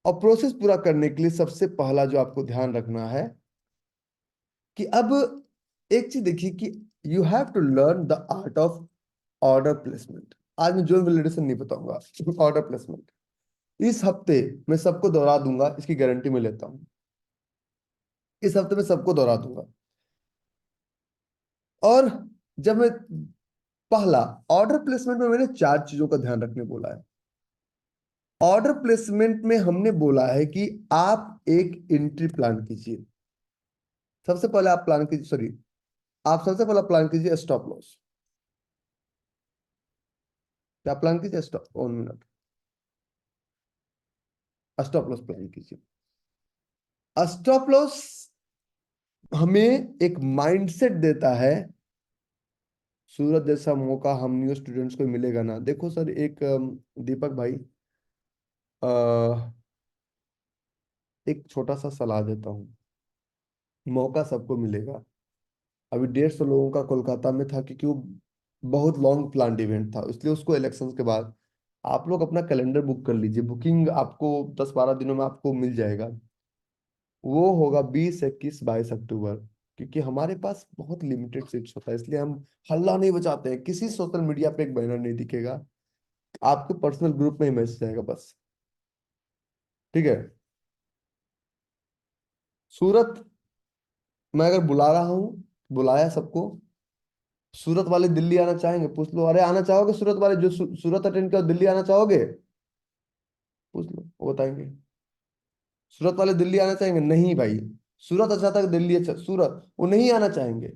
और प्रोसेस पूरा करने के लिए सबसे पहला जो आपको ध्यान रखना है कि अब एक चीज देखिए कि you have to learn the art of order placement. आज मैं जोन वैलिडेशन नहीं बताऊंगा, ऑर्डर प्लेसमेंट इस हफ्ते मैं सबको दोहरा दूंगा, इसकी गारंटी मैं लेता हूं। इस हफ्ते में सबको दोहरा दूंगा। और जब मैं पहला ऑर्डर प्लेसमेंट में मैंने 4 चीजों का ध्यान रखने बोला है। ऑर्डर प्लेसमेंट में हमने बोला है कि आप एक एंट्री प्लान कीजिए। सबसे पहले आप प्लान कीजिए, सॉरी, आप सबसे पहला प्लान कीजिए स्टॉप लॉस। क्या प्लान कीजिए? Stop, 1 minute, stop loss plan कीजिए। स्टॉप लॉस हमें एक माइंडसेट देता है। सूरज जैसा मौका हम न्यू स्टूडेंट्स को मिलेगा ना। देखो सर, एक दीपक भाई, एक छोटा सा सलाह देता हूँ। मौका सबको मिलेगा। अभी 150 लोगों का कोलकाता में था, क्योंकि वो बहुत लॉन्ग प्लान इवेंट था, इसलिए उसको इलेक्शन के बाद आप लोग अपना कैलेंडर बुक कर लीजिए, बुकिंग आपको 10-12 दिनों में आपको मिल जाएगा। वो होगा 20, 21, 22 अक्टूबर। क्योंकि हमारे पास बहुत लिमिटेड सीट्स होता है, इसलिए हम हल्ला नहीं बचाते हैं। किसी सोशल मीडिया पे एक बैनर नहीं दिखेगा, आपके पर्सनल ग्रुप में ही मैसेज आएगा बस। ठीक है। सूरत मैं अगर बुला रहा हूँ, बुलाया सबको। सूरत वाले दिल्ली आना चाहेंगे? पूछ लो। अरे आना चाहोगे सूरत वाले जो सूरत अटेंड कर, दिल्ली आना चाहोगे? पूछ लो, वो बताएंगे। सूरत वाले दिल्ली आना चाहेंगे? नहीं भाई। सूरत अच्छा था कि दिल्ली अच्छा? सूरत वो नहीं आना चाहेंगे।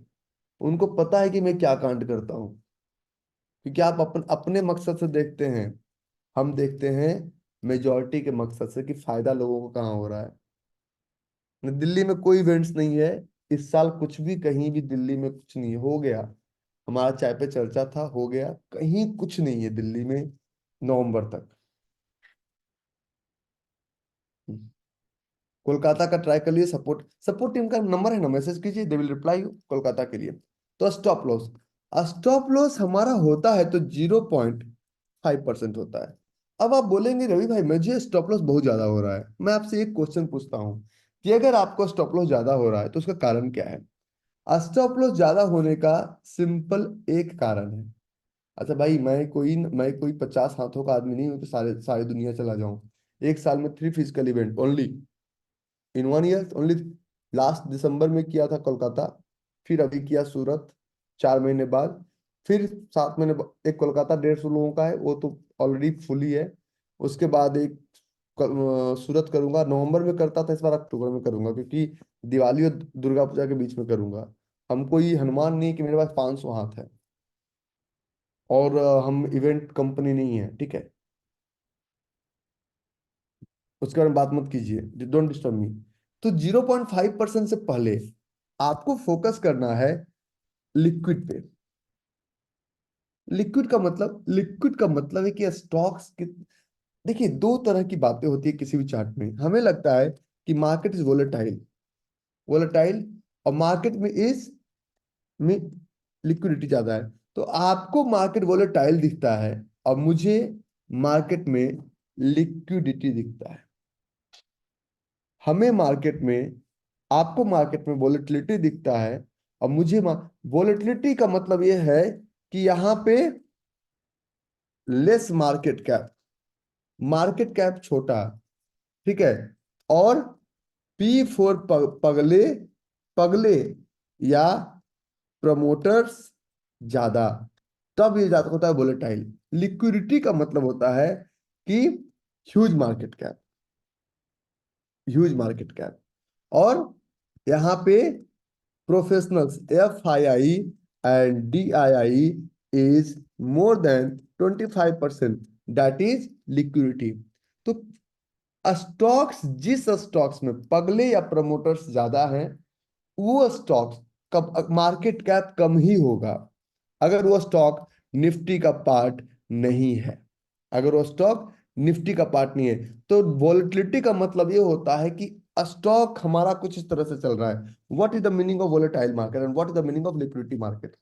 उनको पता है कि मैं क्या कांड करता हूँ। क्योंकि आप अपने मकसद से देखते हैं, हम देखते हैं मेजोरिटी के मकसद से कि फायदा लोगों को कहाँ हो रहा है। दिल्ली में कोई इवेंट्स नहीं है इस साल, कुछ भी कहीं भी दिल्ली में कुछ नहीं हो गया। हमारा चाय पे चर्चा था, हो गया। कहीं कुछ नहीं है दिल्ली में नवंबर तक। कोलकाता का ट्राई कर लिए। सपोर्ट सपोर्ट टीम का नंबर है ना, मैसेज कीजिए, they will reply you Kolkata के लिए। तो स्टॉप लॉस हमारा होता है तो 0.5% होता है। अब आप बोलेंगे रवि भाई मुझे स्टॉप लॉस बहुत ज्यादा हो रहा है। मैं आपसे एक क्वेश्चन पूछता हूँ कि अगर आपको स्टॉप लॉस ज्यादा हो रहा है तो उसका कारण क्या है? स्टॉप लॉस ज्यादा होने का सिंपल एक कारण है। अच्छा भाई, मैं कोई 50 हाथों का आदमी नहीं हूँ कि सारे सारी दुनिया चला जाऊं। एक साल में 3 फिजिकल इवेंट ओनली, इन 1 ईयर ओनली। लास्ट दिसंबर में किया था कोलकाता, फिर अभी किया सूरत 4 महीने बाद, फिर 7 महीने एक कोलकाता 150 लोगों का है, वो तो ऑलरेडी फुली है। उसके बाद एक सूरत करूंगा, नवंबर में करता था, इस बार अक्टूबर में करूंगा क्योंकि दिवाली और दुर्गा पूजा के बीच में करूंगा। हम कोई हनुमान नहीं है कि मेरे पास 500 हाथ है। और हम इवेंट कंपनी नहीं है, ठीक है। उसके बारे में बात मत कीजिए, डोंट डिस्टर्ब मी। तो 0.5% से पहले आपको फोकस करना है लिक्विड पे। लिक्विड का मतलब है कि स्टॉक्स की, देखिए दो तरह की बातें होती है किसी भी चार्ट में। हमें लगता है कि मार्केट इज वोलेटाइल, वोलेटाइल, और मार्केट में लिक्विडिटी ज्यादा है। तो आपको मार्केट वोलेटाइल दिखता है और मुझे मार्केट में लिक्विडिटी दिखता है। हमें मार्केट में, आपको मार्केट में वोलेटिलिटी दिखता है और मुझे वोलेटिलिटी का मतलब यह है कि यहां पे लेस मार्केट कैप छोटा, ठीक है। और पी फोर पगले पगले या प्रमोटर्स ज्यादा, तब ये ज्यादा होता है वोलेटाइल। लिक्विडिटी का मतलब होता है कि huge market cap, huge market cap. और यहाँ पे professionals FII and DII is more than 25%, that is liquidity. तो जिस स्टॉक्स में पगले या प्रमोटर्स ज्यादा हैं, वो स्टॉक्स कब मार्केट कैप कम ही होगा। अगर वो स्टॉक निफ्टी का पार्ट नहीं है, अगर वो स्टॉक निफ्टी का पार्ट नहीं है, तो वोलेटिलिटी का मतलब ये होता है कि स्टॉक हमारा कुछ इस तरह से चल रहा है। What is the meaning of volatile market and what is the meaning of liquidity market?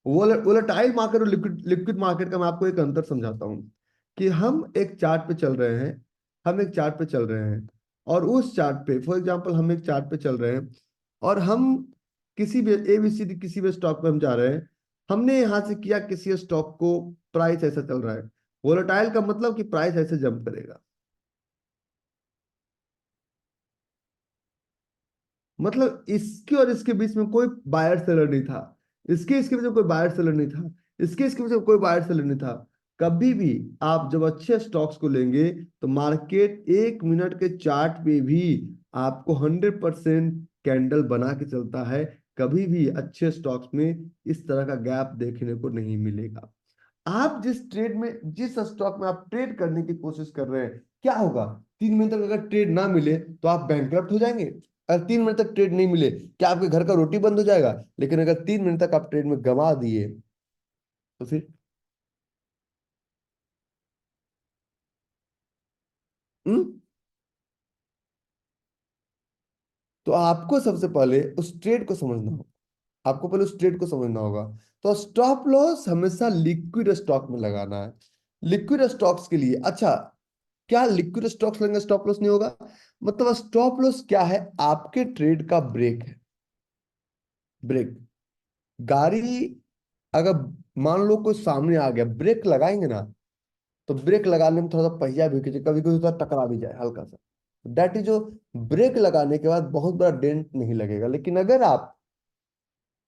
Volatile market और लिक्विड लिक्विड मार्केट का मैं आपको एक अंतर समझाता हूँ। कि हम एक चार्ट पे चल रहे हैं, हम एक चार्ट पे चल रहे हैं, और उस चार्ट पे फॉर एग्जांपल हम एक चार्ट पे चल रहे हैं, और हम किसी भी ABCD किसी भी स्टॉक पे हम जा रहे हैं। हमने यहां से किया किसी स्टॉक को, प्राइस ऐसा चल रहा है। वोलेटाइल का मतलब कि प्राइस ऐसे जंप करेगा। मतलब इसके और इसके बीच में कोई बायर सेलर नहीं था, इसके बीच में कोई बायर सेलर नहीं था, इसके बीच में कोई बायर सेलर नहीं था। कभी भी आप जब अच्छे स्टॉक्स को लेंगे तो मार्केट 1 मिनट के चार्ट पे भी आपको 100% कैंडल बना के चलता है। कभी भी अच्छे स्टॉक्स में इस तरह का गैप देखने को नहीं मिलेगा। आप जिस स्टॉक में आप ट्रेड करने की कोशिश कर रहे हैं, क्या होगा? 3 महीने तक अगर ट्रेड ना मिले तो आप बैंकरप्ट हो जाएंगे। अगर 3 महीने तक ट्रेड नहीं मिले, क्या आपके घर का रोटी बंद हो जाएगा? लेकिन अगर 3 महीने तक आप ट्रेड में गंवा दिए तो फिर हम्म तो आपको सबसे पहले उस ट्रेड को समझना होगा। आपको पहले उस ट्रेड को समझना होगा। तो स्टॉप लॉस हमेशा लिक्विड स्टॉक में लगाना है। लिक्विड स्टॉक्स के लिए, अच्छा, क्या लिक्विड स्टॉक्स लेंगे स्टॉप लॉस नहीं होगा? मतलब स्टॉप लॉस क्या है? आपके ट्रेड का ब्रेक है। ब्रेक, गाड़ी अगर मान लो कोई सामने आ गया, ब्रेक लगाएंगे ना, तो ब्रेक लगाने में थोड़ा सा पहिया भी खींचे, कभी कभी थोड़ा टकरा भी जाए हल्का सा, दैट इज जो ब्रेक लगाने के बाद बहुत बड़ा डेंट नहीं लगेगा। लेकिन अगर आप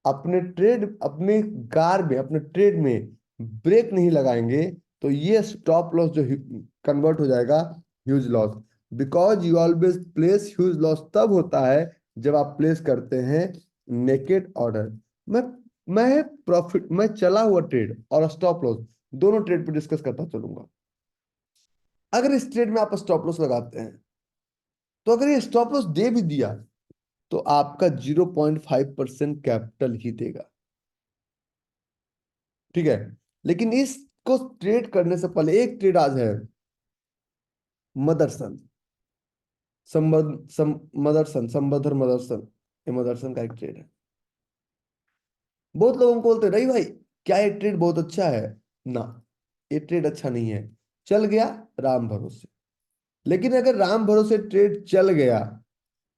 अपने ट्रेड, अपने कार में, अपने ट्रेड में ब्रेक नहीं लगाएंगे, तो ये स्टॉप लॉस जो कन्वर्ट हो जाएगा huge loss. Because you always place huge loss तब होता है जब आप प्लेस करते हैं नेकेड ऑर्डर। मैं मैं प्रॉफिट, मैं चला हुआ ट्रेड और स्टॉप लॉस दोनों ट्रेड पे डिस्कस करता चलूंगा। अगर इस ट्रेड में आप स्टॉप लॉस लगाते हैं, तो अगर ये स्टॉप लॉस दे भी दिया, तो आपका 0.5% कैपिटल ही देगा। ठीक है। लेकिन इसको ट्रेड करने से पहले एक ट्रेड आज है, मदरसन, मदरसन, संबद्धर मदरसन, ये मदरसन का एक ट्रेड है। बहुत लोगों को बोलते हैं नहीं भाई, क्या ये ट्रेड बहुत अच्छा है? ना, ये ट्रेड अच्छा नहीं है। चल गया राम भरोसे। लेकिन अगर राम भरोसे ट्रेड चल गया,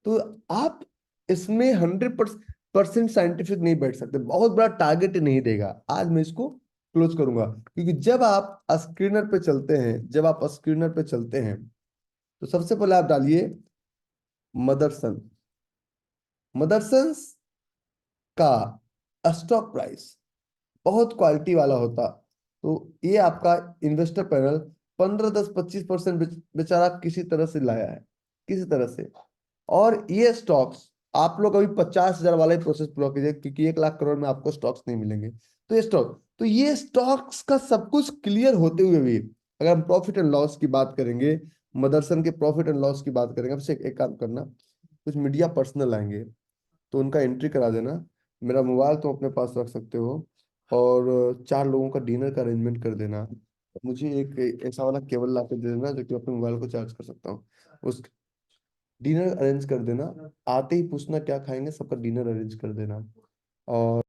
तो आप इसमें 100% साइंटिफिक नहीं बैठ सकते, बहुत बड़ा टारगेट नहीं देगा। आज मैं इसको क्लोज करूंगा, क्योंकि जब आप स्क्रीनर पे चलते हैं, जब आप स्क्रीनर पे चलते हैं, तो सबसे पहले आप डालिए मदरसन। मदरसन का स्टॉक प्राइस बहुत क्वालिटी वाला होता, तो ये आपका इन्वेस्टर पैनल 15, 10, 25% बेचारा किसी तरह से लाया है, किसी तरह से। और ये स्टॉक्स आप लोग अभी 50,000 वाला ही प्रोसेस पूरा कीजिए, क्योंकि 1 लाख करोड़ में आपको स्टॉक्स नहीं मिलेंगे। तो ये स्टॉक, तो ये स्टॉक्स का सब कुछ क्लियर होते हुए भी, अगर हम प्रॉफिट एंड लॉस की बात करेंगे, मदरसन के प्रॉफिट एंड लॉस की बात करेंगे, आपसे एक काम करना, कुछ मीडिया पर्सनल आएंगे तो उनका एंट्री करा देना। मेरा मोबाइल तुम अपने पास रख सकते हो, और 4 लोगों का डिनर का अरेंजमेंट कर देना। मुझे एक ऐसा वाला केबल ला के दे देना जो कि अपने मोबाइल को चार्ज कर सकता हूँ। उस डिनर अरेंज कर देना, आते ही पूछना क्या खाएंगे, सबका डिनर अरेंज कर देना। और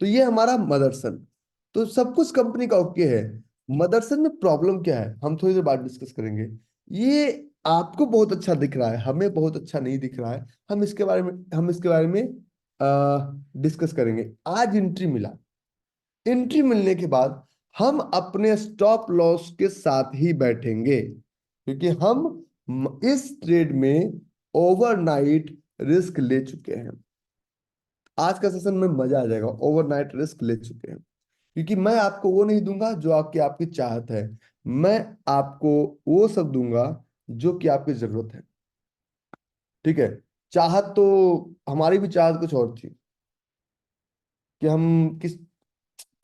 तो ये हमारा मदरसन, तो सब कुछ कंपनी का ओके है। मदरसन में प्रॉब्लम क्या है, हम थोड़ी देर बाद डिस्कस करेंगे। ये आपको बहुत अच्छा दिख रहा है, हमें बहुत अच्छा नहीं दिख रहा है। हम इसके बारे में डिस्कस करेंगे। आज एंट्री मिला, एंट्री मिलने के बाद हम अपने स्टॉप लॉस के साथ ही बैठेंगे, क्योंकि हम इस ट्रेड में ओवरनाइट रिस्क ले चुके हैं। आज का सेशन में मजा आ जाएगा, ओवरनाइट रिस्क ले चुके हैं। क्योंकि मैं आपको वो नहीं दूंगा जो आपकी आपकी चाहत है, मैं आपको वो सब दूंगा जो कि आपकी जरूरत है। ठीक है। चाहत तो, हमारी भी चाहत कुछ और थी कि हम किस,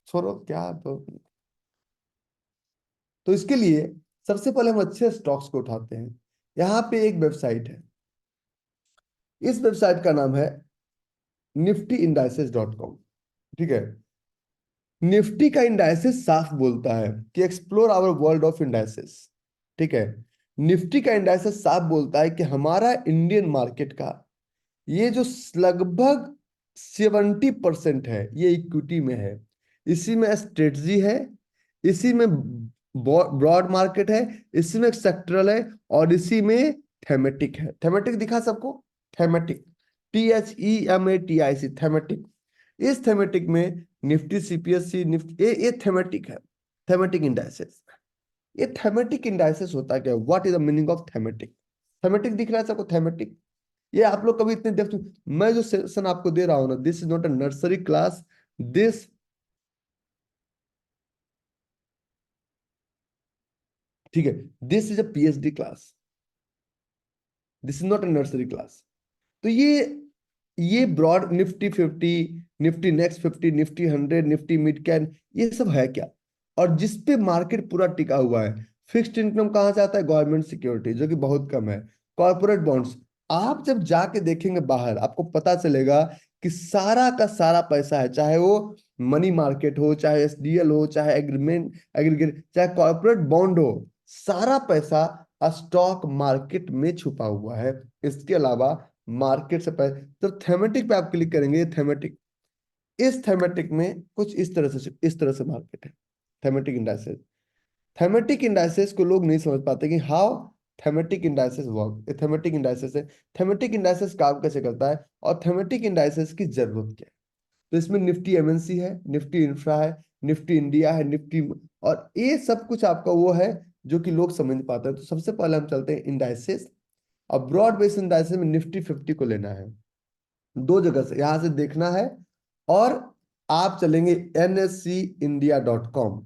छोड़ो क्या तो इसके लिए सबसे पहले हम अच्छे स्टॉक्स को उठाते हैं। यहाँ पे एक वेबसाइट है, इस वेबसाइट का नाम है niftyindices.com। ठीक है। निफ्टी का इंडाइसेस साफ बोलता है कि explore our world of indices. ठीक है। निफ्टी का इंडाइसेस साफ बोलता है कि हमारा इंडियन मार्केट का ये जो लगभग 70% है, ये इक्विटी में है। इसी में स्ट्रेटजी है, इसी में ब्रॉड मार्केट है, इसी में सेक्टरल है, और इसी में थेमेटिक है। थेमेटिक दिखा सबको? Thematic, THEMATIC, thematic. इस थेमेटिक में निफ्टी, CPSE, निफ्टी, ये थेमेटिक है, थेमेटिक इंडाइसेस। ये थेमेटिक इंडाइसेस होता क्या है? What is the meaning of thematic? Thematic दिख रहा है सबको? थेमेटिक, ये आप लोग कभी इतने देख, मैं जो सेशन आपको दे रहा हूं ना, this is not a nursery class, this, ठीक है, this is a PhD class, this is not a nursery class. तो ये broad Nifty 50, Nifty next 50, Nifty 100, Nifty mid cap, ये सब है क्या? और जिस पे मार्केट पूरा टिका हुआ है, फिक्स्ड इनकम कहाँ से आता है? गवर्नमेंट सिक्योरिटी, जो कि बहुत कम है। कॉर्पोरेट बॉन्ड्स, आप जब जाके देखेंगे बाहर, आपको पता चलेगा कि सारा का सारा पैसा है, चाहे वो मनी मार्केट हो, चाहे SDL हो, चाहे एग्रीमेंट एग्रीगेट, चाहे कॉर्पोरेट बॉन्ड हो, सारा पैसा स्टॉक मार्केट में छुपा हुआ है। इसके अलावा मार्केट से पहले तो थेमेटिक पे आप क्लिक करेंगे, थेमेटिक, इस थेमेटिक में कुछ इस तरह से मार्केट है, थेमेटिक इंडाइसेस। थेमेटिक इंडाइसेस को लोग नहीं समझ पाते कि how thematic indices work. Thematic indices है, थेमेटिक इंडाइसेस काम कैसे करता है और थेमेटिक इंडाइसेस की जरूरत क्या है। तो इसमें निफ्टी एमएनसी है, निफ्टी इंफ्रा है, निफ्टी इंडिया है, निफ्टी, और ये सब कुछ आपका वो है जो कि लोग समझ पाते हैं। तो सबसे पहले हम चलते हैं इंडाइसेस, और ब्रॉड बेस इंडाइसेस में निफ्टी 50 को लेना है, दो जगह से यहां से देखना है। और आप चलेंगे nscindia.com,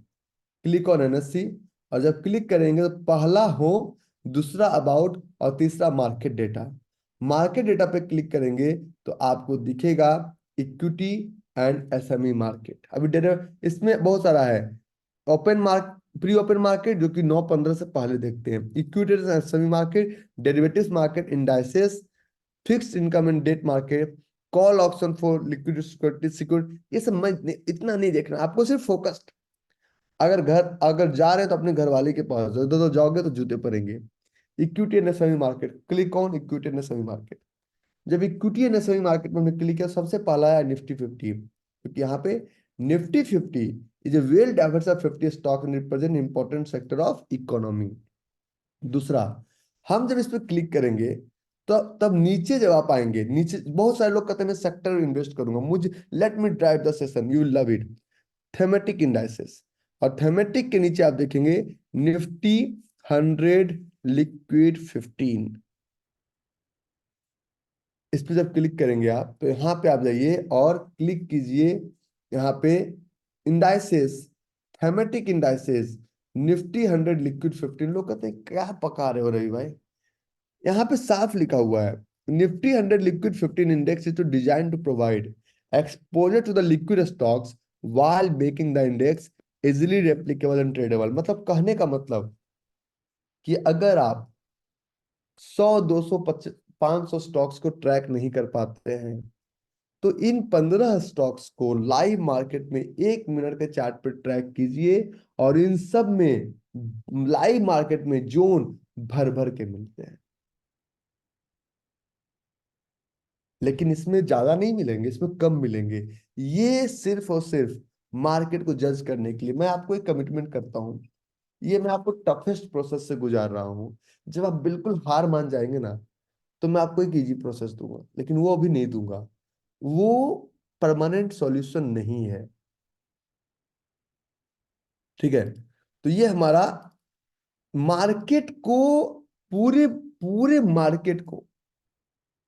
क्लिक ऑन एनएससी, और जब क्लिक करेंगे तो पहला हो, दूसरा अबाउट और तीसरा मार्केट डेटा। मार्केट डेटा पे क्लिक करेंगे तो आपको दिखेगा इक्विटी एंड एसएमई मार्केट। अभी डेटा इसमें बहुत सारा है, open mark, pre open market जो कि 9/15 से पहले देखते हैं, equity and SME market, derivatives market, indices, fixed income and debt market, call option for liquid security, security, ये सब मैं इतना नहीं देखना, आपको सिर्फ फोकस्ड। अगर जा रहे हैं तो अपने घर वाले के पास जाओ, तो जाओगे तो जूते पड़ेंगे। Equity and SME market, click on equity and SME market. जब इक्विटी एंड एसएमई मार्केट में हमने क्लिक किया, सबसे पहला है निफ्टी 50, क्योंकि यहाँ पे Nifty 50 is a well diversified 50 stock and represent important sector of economy. दूसरा, हम जब इस पर क्लिक करेंगे तो तब नीचे जब आप आएंगे, नीचे बहुत सारे लोग कहते हैं मैं सेक्टर इन्वेस्ट करूंगा, मुझे let me drive the session, you love it, thematic indices. और थेमेटिक के नीचे आप देखेंगे निफ्टी 100 लिक्विड 15। इस पे जब क्लिक करेंगे आप तो यहाँ पे आप जाइए और क्लिक कीजिए यहाँ पे indices, thematic indices, Nifty 100 liquid 15। लोग कहते हैं क्या पका रहे हो रवि भाई, यहाँ पे साफ लिखा हुआ है Nifty 100 liquid 15 index is to design to provide exposure to the liquid stocks while making the index easily replicable and tradable। मतलब कहने का मतलब कि अगर आप 100, 200, 500 स्टॉक्स को ट्रैक नहीं कर पाते हैं तो इन 15 स्टॉक्स को लाइव मार्केट में 1 मिनट के चार्ट पर ट्रैक कीजिए, और इन सब में लाइव मार्केट में जोन भर भर के मिलते हैं। लेकिन इसमें ज्यादा नहीं मिलेंगे, इसमें कम मिलेंगे। ये सिर्फ और सिर्फ मार्केट को जज करने के लिए मैं आपको एक कमिटमेंट करता हूं, ये मैं आपको टफेस्ट प्रोसेस से गुजार रहा हूं। जब आप बिल्कुल हार मान जाएंगे ना तो मैं आपको एक इजी प्रोसेस दूंगा, लेकिन वो अभी नहीं दूंगा, वो परमानेंट सॉल्यूशन नहीं है। ठीक है, तो ये हमारा मार्केट को, पूरे पूरे मार्केट को,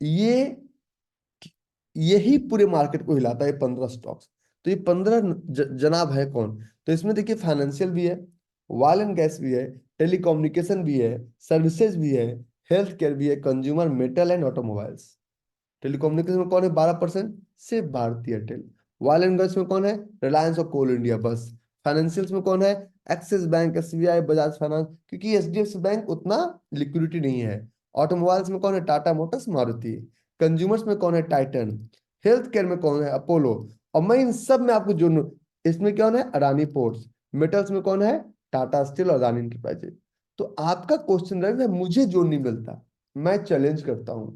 ये यही पूरे मार्केट को हिलाता है, 15 स्टॉक्स। तो ये 15 जनाब है कौन? तो इसमें देखिए फाइनेंशियल भी है, ऑयल एंड गैस भी है, टेलीकम्युनिकेशन भी है, सर्विसेज भी है, हेल्थ केयर भी है, consumer, metal and automobiles. Telecommunication में कौन है 12%? सिर्फ Bharti Airtel. Oil and gas में कौन है? रिलायंस और कोल इंडिया बस। फाइनेंशियल्स में कौन है? Axis bank, SBI, Bajaj finance, क्योंकि एचडीएफसी बैंक उतना लिक्विडिटी नहीं है। ऑटोमोबाइल्स में कौन है? टाटा मोटर्स, मारुति। कंज्यूमर्स में कौन है? टाइटन। हेल्थ केयर में कौन है? अपोलो। और मैं इन सब में आपको जो, इसमें कौन है? अडानी पोर्ट्स। मेटल्स में कौन है? टाटा स्टील और अडानी इंटरप्राइजेज। तो आपका क्वेश्चन रहे मुझे जो नहीं मिलता, मैं चैलेंज करता हूं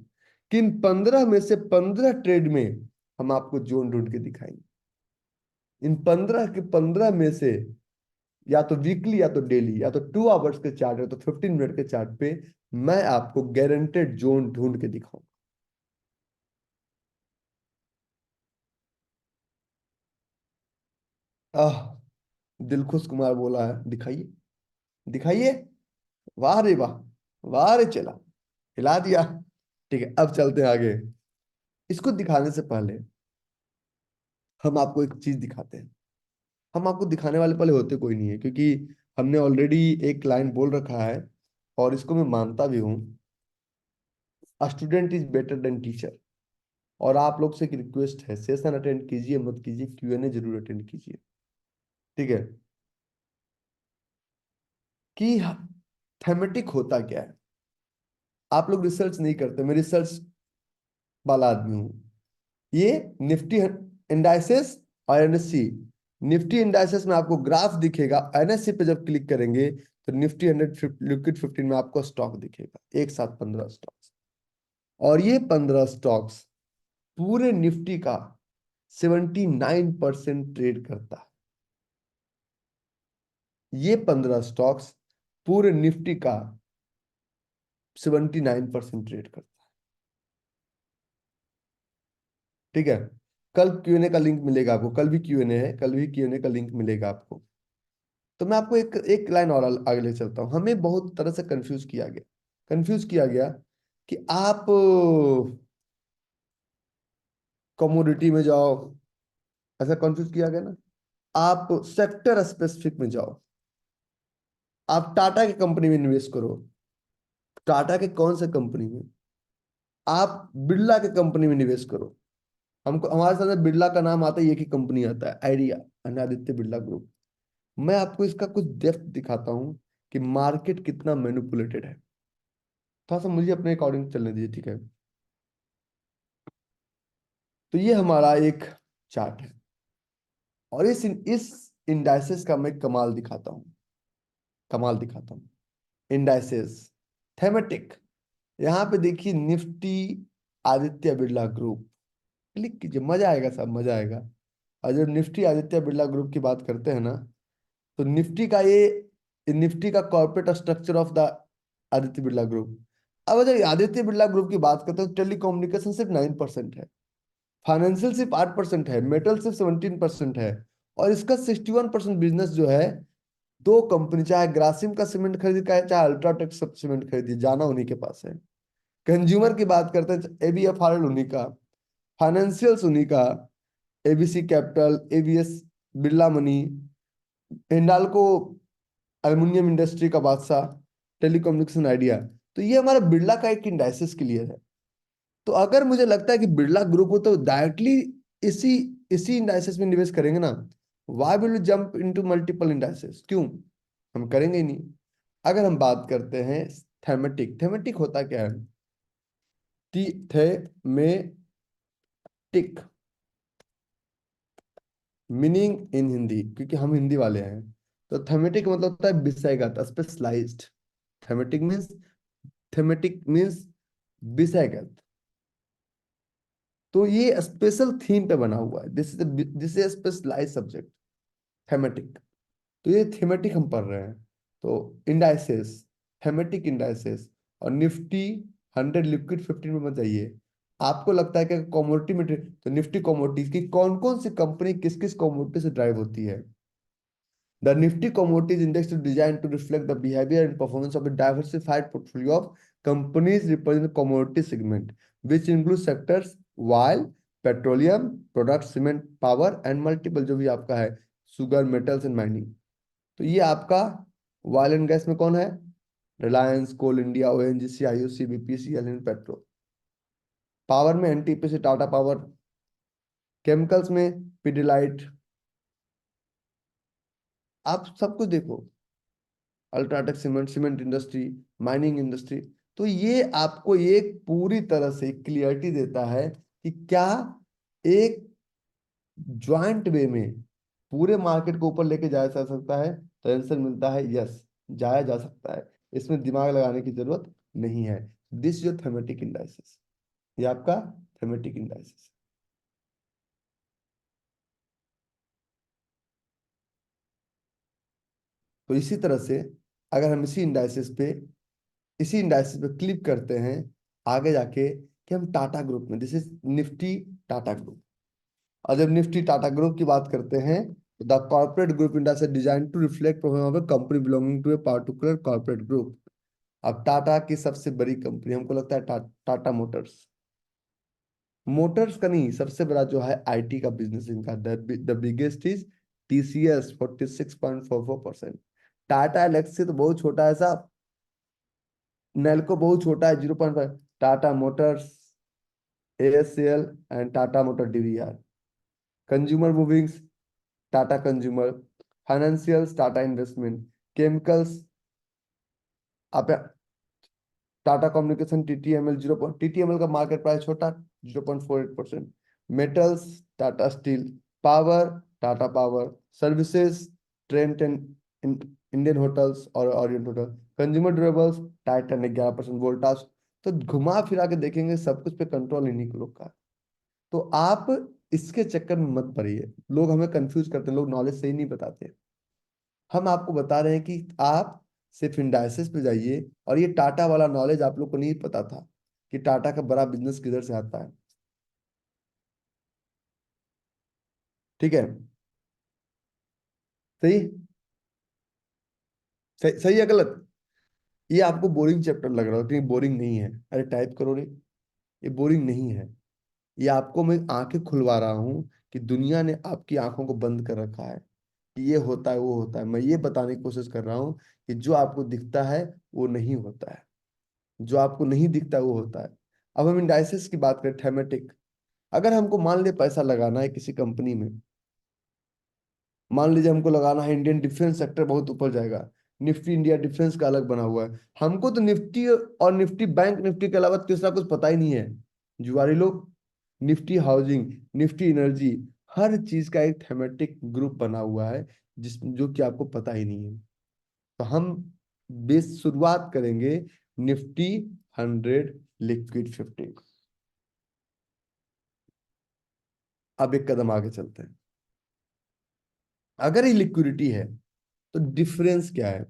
कि इन 15 में से 15 ट्रेड में हम आपको जोन ढूंढ के दिखाएंगे। इन 15 के 15 में से या तो वीकली, या तो डेली, या तो 2 आवर्स के चार्ट, या तो 15 मिनट के चार्ट पे मैं आपको गारंटेड जोन ढूंढ के दिखाऊंगा। आह, दिलखुश कुमार बोला है दिखाइए, दिखाइए। वाह रे वाह, वाह रे चला, हिला दिया। ठीक है, अब चलते हैं आगे। इसको दिखाने से पहले हम आपको एक चीज दिखाते हैं। हम आपको दिखाने वाले पहले होते कोई नहीं है, क्योंकि हमने ऑलरेडी एक लाइन बोल रखा है, और इसको मैं मानता भी हूँ, student is better than teacher. और आप लोग से एक रिक्वेस्ट है, सेशन अटेंड कीजिए मत कीजिए, क्यूएनए जरूर अटेंड कीजिए। ठीक है, कि थेमेटिक होता क्या है। आप लोग रिसर्च नहीं करते, मैं रिसर्च वाला आदमी हूँ। ये निफ्टी इंडाइसेस और एनएससी, निफ्टी इंडाइसेस में आपको ग्राफ दिखेगा, एनएससी पे जब क्लिक करेंगे तो निफ्टी 100 लिक्विड 15 में आपको स्टॉक दिखेगा, एक साथ 15 स्टॉक्स। और ये 15 स्टॉक्स पूरे निफ्टी का 79% ट्रेड करता है। ये 15 स्टॉक्स पूरे निफ्टी का 79% ट्रेड करता है। ठीक है। कल क्यूएनए का लिंक मिलेगा आपको, कल भी क्यूएनए है, कल भी क्यूएनए का लिंक मिलेगा आपको। तो मैं आपको एक एक लाइन और आगे ले चलता हूँ। हमें बहुत तरह से कंफ्यूज किया गया कि आप कमोडिटी में जाओ, ऐसा कंफ्यूज किया गया ना। आप सेक्टर स्पेसिफिक में जाओ, आप टाटा की कंपनी में निवेश करो, टाटा के कौन से कंपनी में, आप बिरला के कंपनी में निवेश करो। हमको हमारे सामने बिरला का नाम आता है, एक ही कंपनी आता है, आइडिया, आदित्य बिरला ग्रुप। मैं आपको इसका कुछ डेप्थ दिखाता हूं कि मार्केट कितना मैनिपुलेटेड है। थोड़ा सा मुझे अपने अकॉर्डिंग चलने दीजिए, ठीक है। तो ये हमारा एक चार्ट है, और इस इंडाइसेस का मैं कमाल दिखाता हूँ। इंडाइसेस थेमेटिक, यहाँ पे देखिए Nifty Aditya Birla group, click कीजिए, मजा आएगा, सब मजा आएगा। और जब निफ्टी आदित्य बिरला ग्रुप की बात करते हैं ना, तो निफ्टी का corporate structure of the Aditya Birla group. अब अगर आदित्य बिरला ग्रुप की बात करते हैं तो टेलीकम्युनिकेशन सिर्फ 9% है, फाइनेंशियल सिर्फ 8% है, मेटल सिर्फ 17% है, और इसका 61% बिजनेस जो है दो कंपनी, चाहे ग्रासिम का सीमेंट खरीदी, चाहे अल्ट्राटेक सब सीमेंट खरीदी, जाना उन्हीं के पास है। कंज्यूमर की बात करते हैं, एबीएफआरएल उन्हीं का, फाइनेंशियल्स उन्हीं का, ABC capital, ABS, Birla money, Hindalco aluminium industry का बादशाह, टेलीकम्युनिकेशन आइडिया। तो ये हमारा बिरला का एक इंडाइसिस क्लियर है। तो अगर मुझे लगता है कि बिरला ग्रुप हो तो डायरेक्टली इसी इसी इंडाइसिस में निवेश करेंगे ना। Why will jump into multiple indices, क्यों, हम करेंगे ही नहीं। अगर हम बात करते हैं थेमेटिक, थेमेटिक होता क्या है, टी थे में टिक, मीनिंग इन हिंदी, क्योंकि हम हिंदी वाले हैं। तो थेमेटिक मतलब होता है विषयगत, specialized. Thematic means thematic means विषयगत। तो ये स्पेशल थीम पे बना हुआ है, this is specialized subject, thematic. तो ये थेमेटिक हम पढ़ रहे हैं। तो इंडाइसेस, थेमेटिक इंडाइसेस, और निफ्टी 100 लिक्विड 15 में बताइए, आपको लगता है कि कमोडिटी में तो निफ्टी कमोडिटीज की कौन कौन सी कंपनी किस किस कमोडिटी से ड्राइव होती है। The Nifty Commodities Index is designed to reflect the behavior and performance of a diversified portfolio of companies representing the commodity segment, which includes sectors oil, petroleum, products, cement, power and multiple जो भी आपका है, sugar, metals and mining। तो ये आपका oil and gas में कौन है, Reliance, Coal India, ONGC, IOC, BPCL and petro. Power में एनटीपीसी, टाटा पावर। केमिकल्स में पिडिलाइट। आप सब कुछ देखो, UltraTech cement, cement industry, mining industry. तो ये आपको एक पूरी तरह से क्लियरिटी देता है कि क्या एक ज्वाइंट वे में पूरे मार्केट को ऊपर लेके जाया जा सकता है। तो आंसर मिलता है यस, जाया जा सकता है, इसमें दिमाग लगाने की जरूरत नहीं है। दिस जो थेमेटिक इंडाइसिस, ये आपका थेमेटिक इंडाइसिस। तो इसी तरह से अगर हम इसी इंडाइसिस पे क्लिक करते हैं आगे जाके, कि हम टाटा ग्रुप में, this is Nifty Tata group. और जब निफ्टी टाटा ग्रुप की बात करते हैं, the corporate group indices design to reflect performance of a company belonging to a particular corporate group. अब टाटा की सबसे बड़ी कंपनी हमको लगता है टाटा मोटर्स। मोटर्स का नहीं, सबसे बड़ा जो है आईटी का बिजनेस इनका, the biggest is TCS 46.44%। Tata Elxsi तो बहुत छोटा है साहब, नेल्को बहुत छोटा है 0.5। Tata Motors, ASL and Tata Motor DVR. Consumer movings, Tata Consumer. Financials, Tata Investment. Chemicals, आप टाटा कम्युनिकेशन, टीटीएमएल 0, टीटीएमएल का मार्केट प्राइस छोटा 0.48%। Metals, Tata Steel. Power, Tata Power. Services, Trent and Indian Hotels और Orient Hotel. Consumer durables, Titan 11% Voltas. तो घुमा फिरा के देखेंगे सब कुछ पे कंट्रोल इन्हीं के लोग का है। तो आप इसके चक्कर में मत पड़िए। लोग हमें कंफ्यूज करते हैं, लोग नॉलेज सही नहीं बताते। हम आपको बता रहे हैं कि आप सिर्फ इंडाइसिस पे जाइए, और ये टाटा वाला नॉलेज आप लोग को नहीं पता था कि टाटा का बड़ा बिजनेस किधर से आता है। ठीक है। सही। सही, सही है गलत? ये आपको बोरिंग चैप्टर लग रहा है, लेकिन बोरिंग नहीं है। अरे टाइप करो रे, ये बोरिंग नहीं है। ये आपको मैं आंखें खुलवा रहा हूँ कि दुनिया ने आपकी आंखों को बंद कर रखा है कि ये होता है वो होता है। मैं ये बताने की कोशिश कर रहा हूँ कि जो आपको दिखता है वो नहीं होता है, जो आपको नहीं दिखता है वो होता है। अब हम इंडाइसिस की बात करें, थेमेटिक। अगर हमको मान लिया पैसा लगाना है किसी कंपनी में, मान लीजिए हमको लगाना है इंडियन डिफेंस सेक्टर बहुत ऊपर जाएगा, निफ्टी इंडिया डिफेंस का अलग बना हुआ है। हमको तो निफ्टी और निफ्टी बैंक निफ्टी के अलावा तीसरा कुछ पता ही नहीं है, जुआरी लोग। निफ्टी हाउसिंग, निफ्टी एनर्जी, हर चीज का एक थेमेटिक ग्रुप बना हुआ है जिस जो कि आपको पता ही नहीं है। तो हम बेस शुरुआत करेंगे निफ्टी 100 लिक्विड 50। अब एक कदम आगे चलते हैं। अगर ये लिक्विडिटी है तो डिफरेंस क्या है?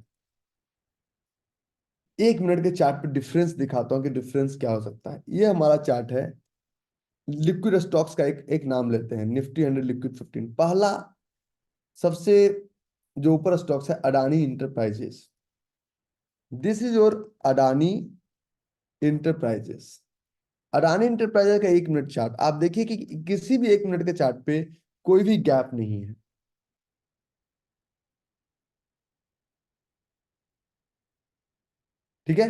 1 मिनट के चार्ट पे डिफरेंस दिखाता हूं कि डिफरेंस क्या हो सकता है। ये हमारा चार्ट है लिक्विड स्टॉक्स का। एक एक नाम लेते हैं, निफ्टी 100 लिक्विड 15। पहला सबसे जो ऊपर स्टॉक्स है, Adani enterprises. This is your Adani enterprises. Adani enterprises का 1 मिनट चार्ट आप देखिए कि किसी भी 1 मिनट के चार्ट पे कोई भी गैप नहीं है। ठीक है,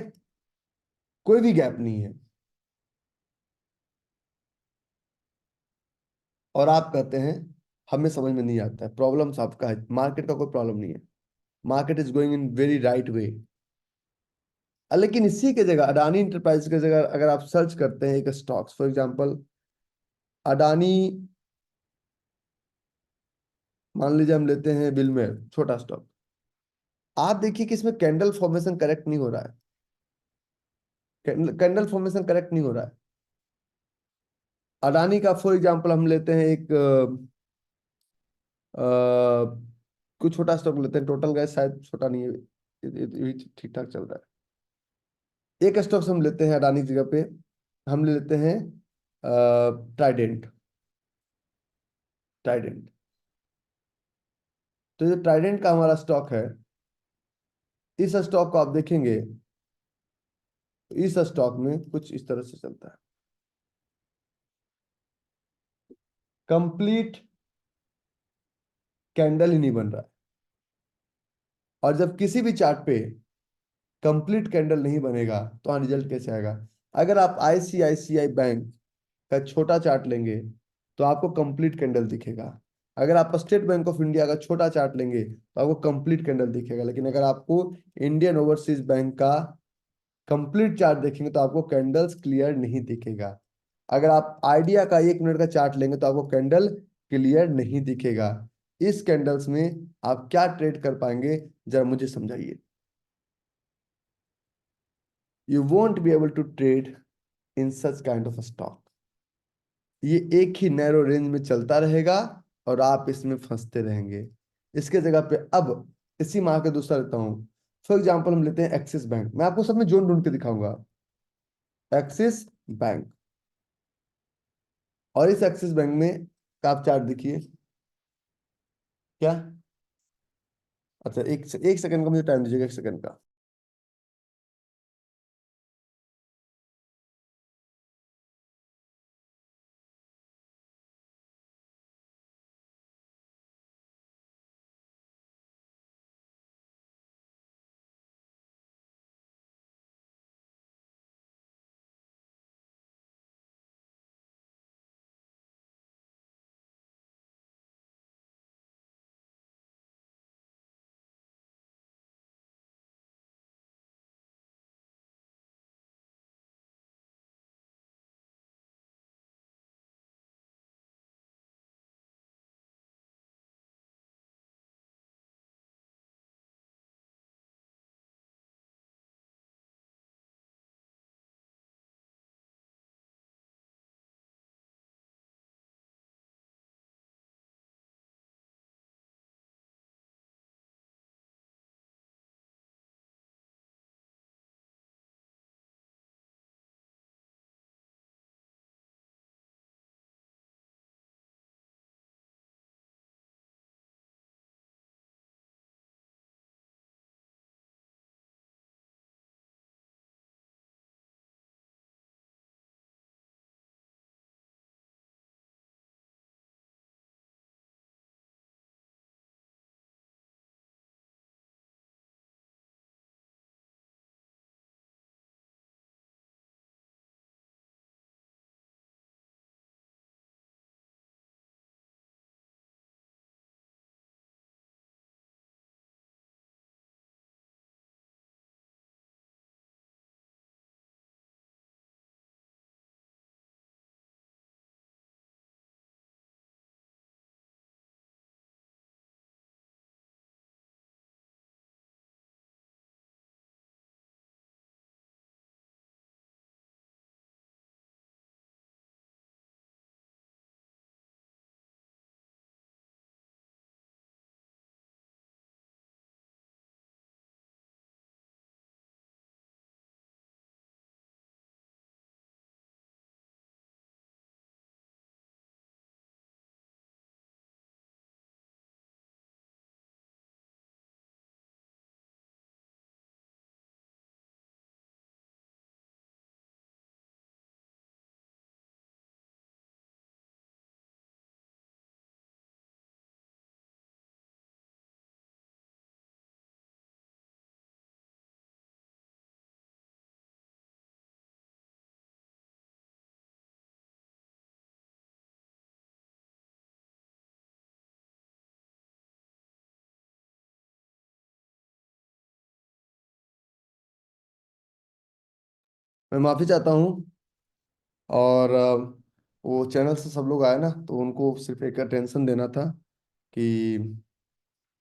कोई भी गैप नहीं है। और आप कहते हैं हमें समझ में नहीं आता है। प्रॉब्लम आपका है, मार्केट का कोई प्रॉब्लम नहीं है। Market is going in very right way. लेकिन इसी के जगह, अडानी इंटरप्राइज के जगह अगर आप सर्च करते हैं एक स्टॉक्स, फॉर एग्जांपल अडानी, मान लीजिए हम लेते हैं बिलमेर, छोटा स्टॉक। आप देखिए कि इसमें कैंडल फॉर्मेशन करेक्ट नहीं हो रहा है। कैंडल फॉर्मेशन करेक्ट नहीं हो रहा है। अडानी का फॉर एग्जांपल हम लेते हैं एक कुछ छोटा स्टॉक लेते हैं, टोटल गैस शायद छोटा नहीं है, ये ठीक ठाक चल रहा है। एक स्टॉक हम लेते हैं अडानी की जगह पे, हम ले लेते हैं ट्राइडेंट। ट्राइडेंट। तो जो ट्राइडेंट का हमारा स्टॉक है, इस स्टॉक को आप देखेंगे, इस स्टॉक में कुछ इस तरह से चलता है। कंप्लीट कैंडल ही नहीं बन रहा है। और जब किसी भी चार्ट पे कंप्लीट कैंडल नहीं बनेगा तो हाँ, रिजल्ट कैसे आएगा? अगर आप आईसीआईसीआई बैंक का छोटा चार्ट लेंगे तो आपको कंप्लीट कैंडल दिखेगा। अगर आप स्टेट बैंक ऑफ इंडिया का छोटा चार्ट लेंगे तो आपको कंप्लीट कैंडल दिखेगा। लेकिन अगर आपको इंडियन ओवरसीज बैंक का कंप्लीट चार्ट देखेंगे तो आपको कैंडल्स क्लियर नहीं दिखेगा। अगर आप आइडिया का 1 मिनट का चार्ट लेंगे तो आपको कैंडल क्लियर नहीं दिखेगा। इस कैंडल्स में आप क्या ट्रेड कर पाएंगे, जरा मुझे समझाइए। You won't be able to trade in such kind of stock. ये एक ही नैरो रेंज में चलता रहेगा और आप इसमें फंसते रहेंगे। इसके जगह पे अब इसी माह के दूसरा लेता हूं। फॉर एग्जाम्पल हम लेते हैं एक्सिस बैंक। मैं आपको सब में जोन ढूंढ के दिखाऊंगा। Axis bank. और इस एक्सिस बैंक में का आप चार्ट देखिए। क्या? अच्छा, एक सेकंड का मुझे टाइम दीजिएगा, 1 सेकंड का। मैं माफी चाहता हूँ। और वो चैनल से सब लोग आए ना, तो उनको सिर्फ एक टेंशन देना था कि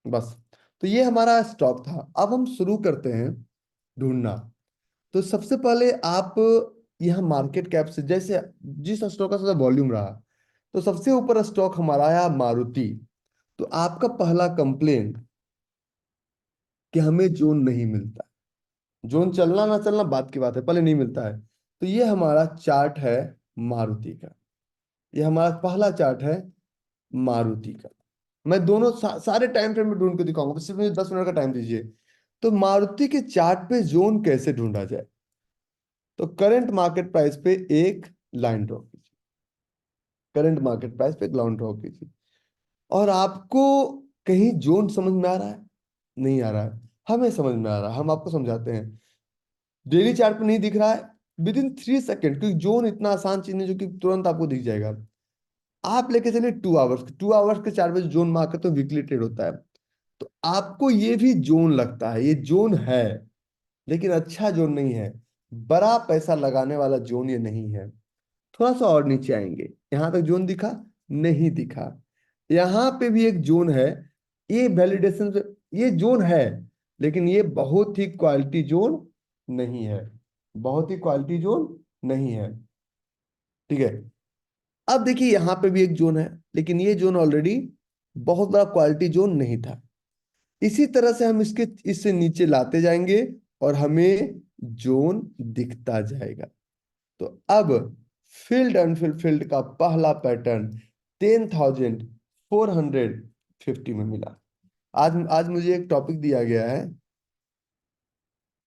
बस। तो ये हमारा स्टॉक था। अब हम शुरू करते हैं ढूंढना। तो सबसे पहले आप यहाँ मार्केट कैप से, जैसे जिस स्टॉक का सबसे वॉल्यूम रहा, तो सबसे ऊपर स्टॉक हमारा आया मारुति। तो आपका पहला कंप्लेन कि हमें जोन नहीं मिलता। जोन चलना ना चलना बात की बात है, पहले नहीं मिलता है। तो ये हमारा चार्ट है मारुति का। ये हमारा पहला चार्ट है मारुति का। मैं दोनों सारे टाइम फ्रेम में ढूंढ के दिखाऊंगा, सिर्फ मुझे 10 मिनट का टाइम दीजिए। तो मारुति के चार्ट पे जोन कैसे ढूंढा जाए? तो करंट मार्केट प्राइस पे एक लाइन ड्रॉ कीजिए। करंट मार्केट प्राइस पे एक लाइन ड्रॉ कीजिए। और आपको कहीं जोन समझ में आ रहा है? नहीं आ रहा है? हमें समझ में आ रहा है, हम आपको समझाते हैं। डेली चार्ट पे नहीं दिख रहा है? विद इन 3 सेकेंड, क्योंकि जोन इतना आसान चीज है जो कि तुरंत आपको दिख जाएगा। आप लेके चलिए 2 आवर्स, 2 आवर्स के 4 बजे जोन मार्क करते, तो वीकली ट्रेड होता है। तो आपको ये भी जोन लगता है, ये जोन है, लेकिन अच्छा जोन नहीं है। बड़ा पैसा लगाने वाला जोन ये नहीं है। थोड़ा सा और नीचे आएंगे, यहां तक जोन दिखा? नहीं दिखा। यहां पे भी एक जोन है। ये वैलिडेशन से ये जोन है, लेकिन ये बहुत ही क्वालिटी जोन नहीं है। बहुत ही क्वालिटी जोन नहीं है। ठीक है। अब देखिए यहां पे भी एक जोन है, लेकिन ये जोन ऑलरेडी बहुत बड़ा क्वालिटी जोन नहीं था। इसी तरह से हम इसके इससे नीचे लाते जाएंगे और हमें जोन दिखता जाएगा। तो अब फील्ड अनफिल्ड फील्ड का पहला पैटर्न 10,450 में मिला। आज आज मुझे एक टॉपिक दिया गया है।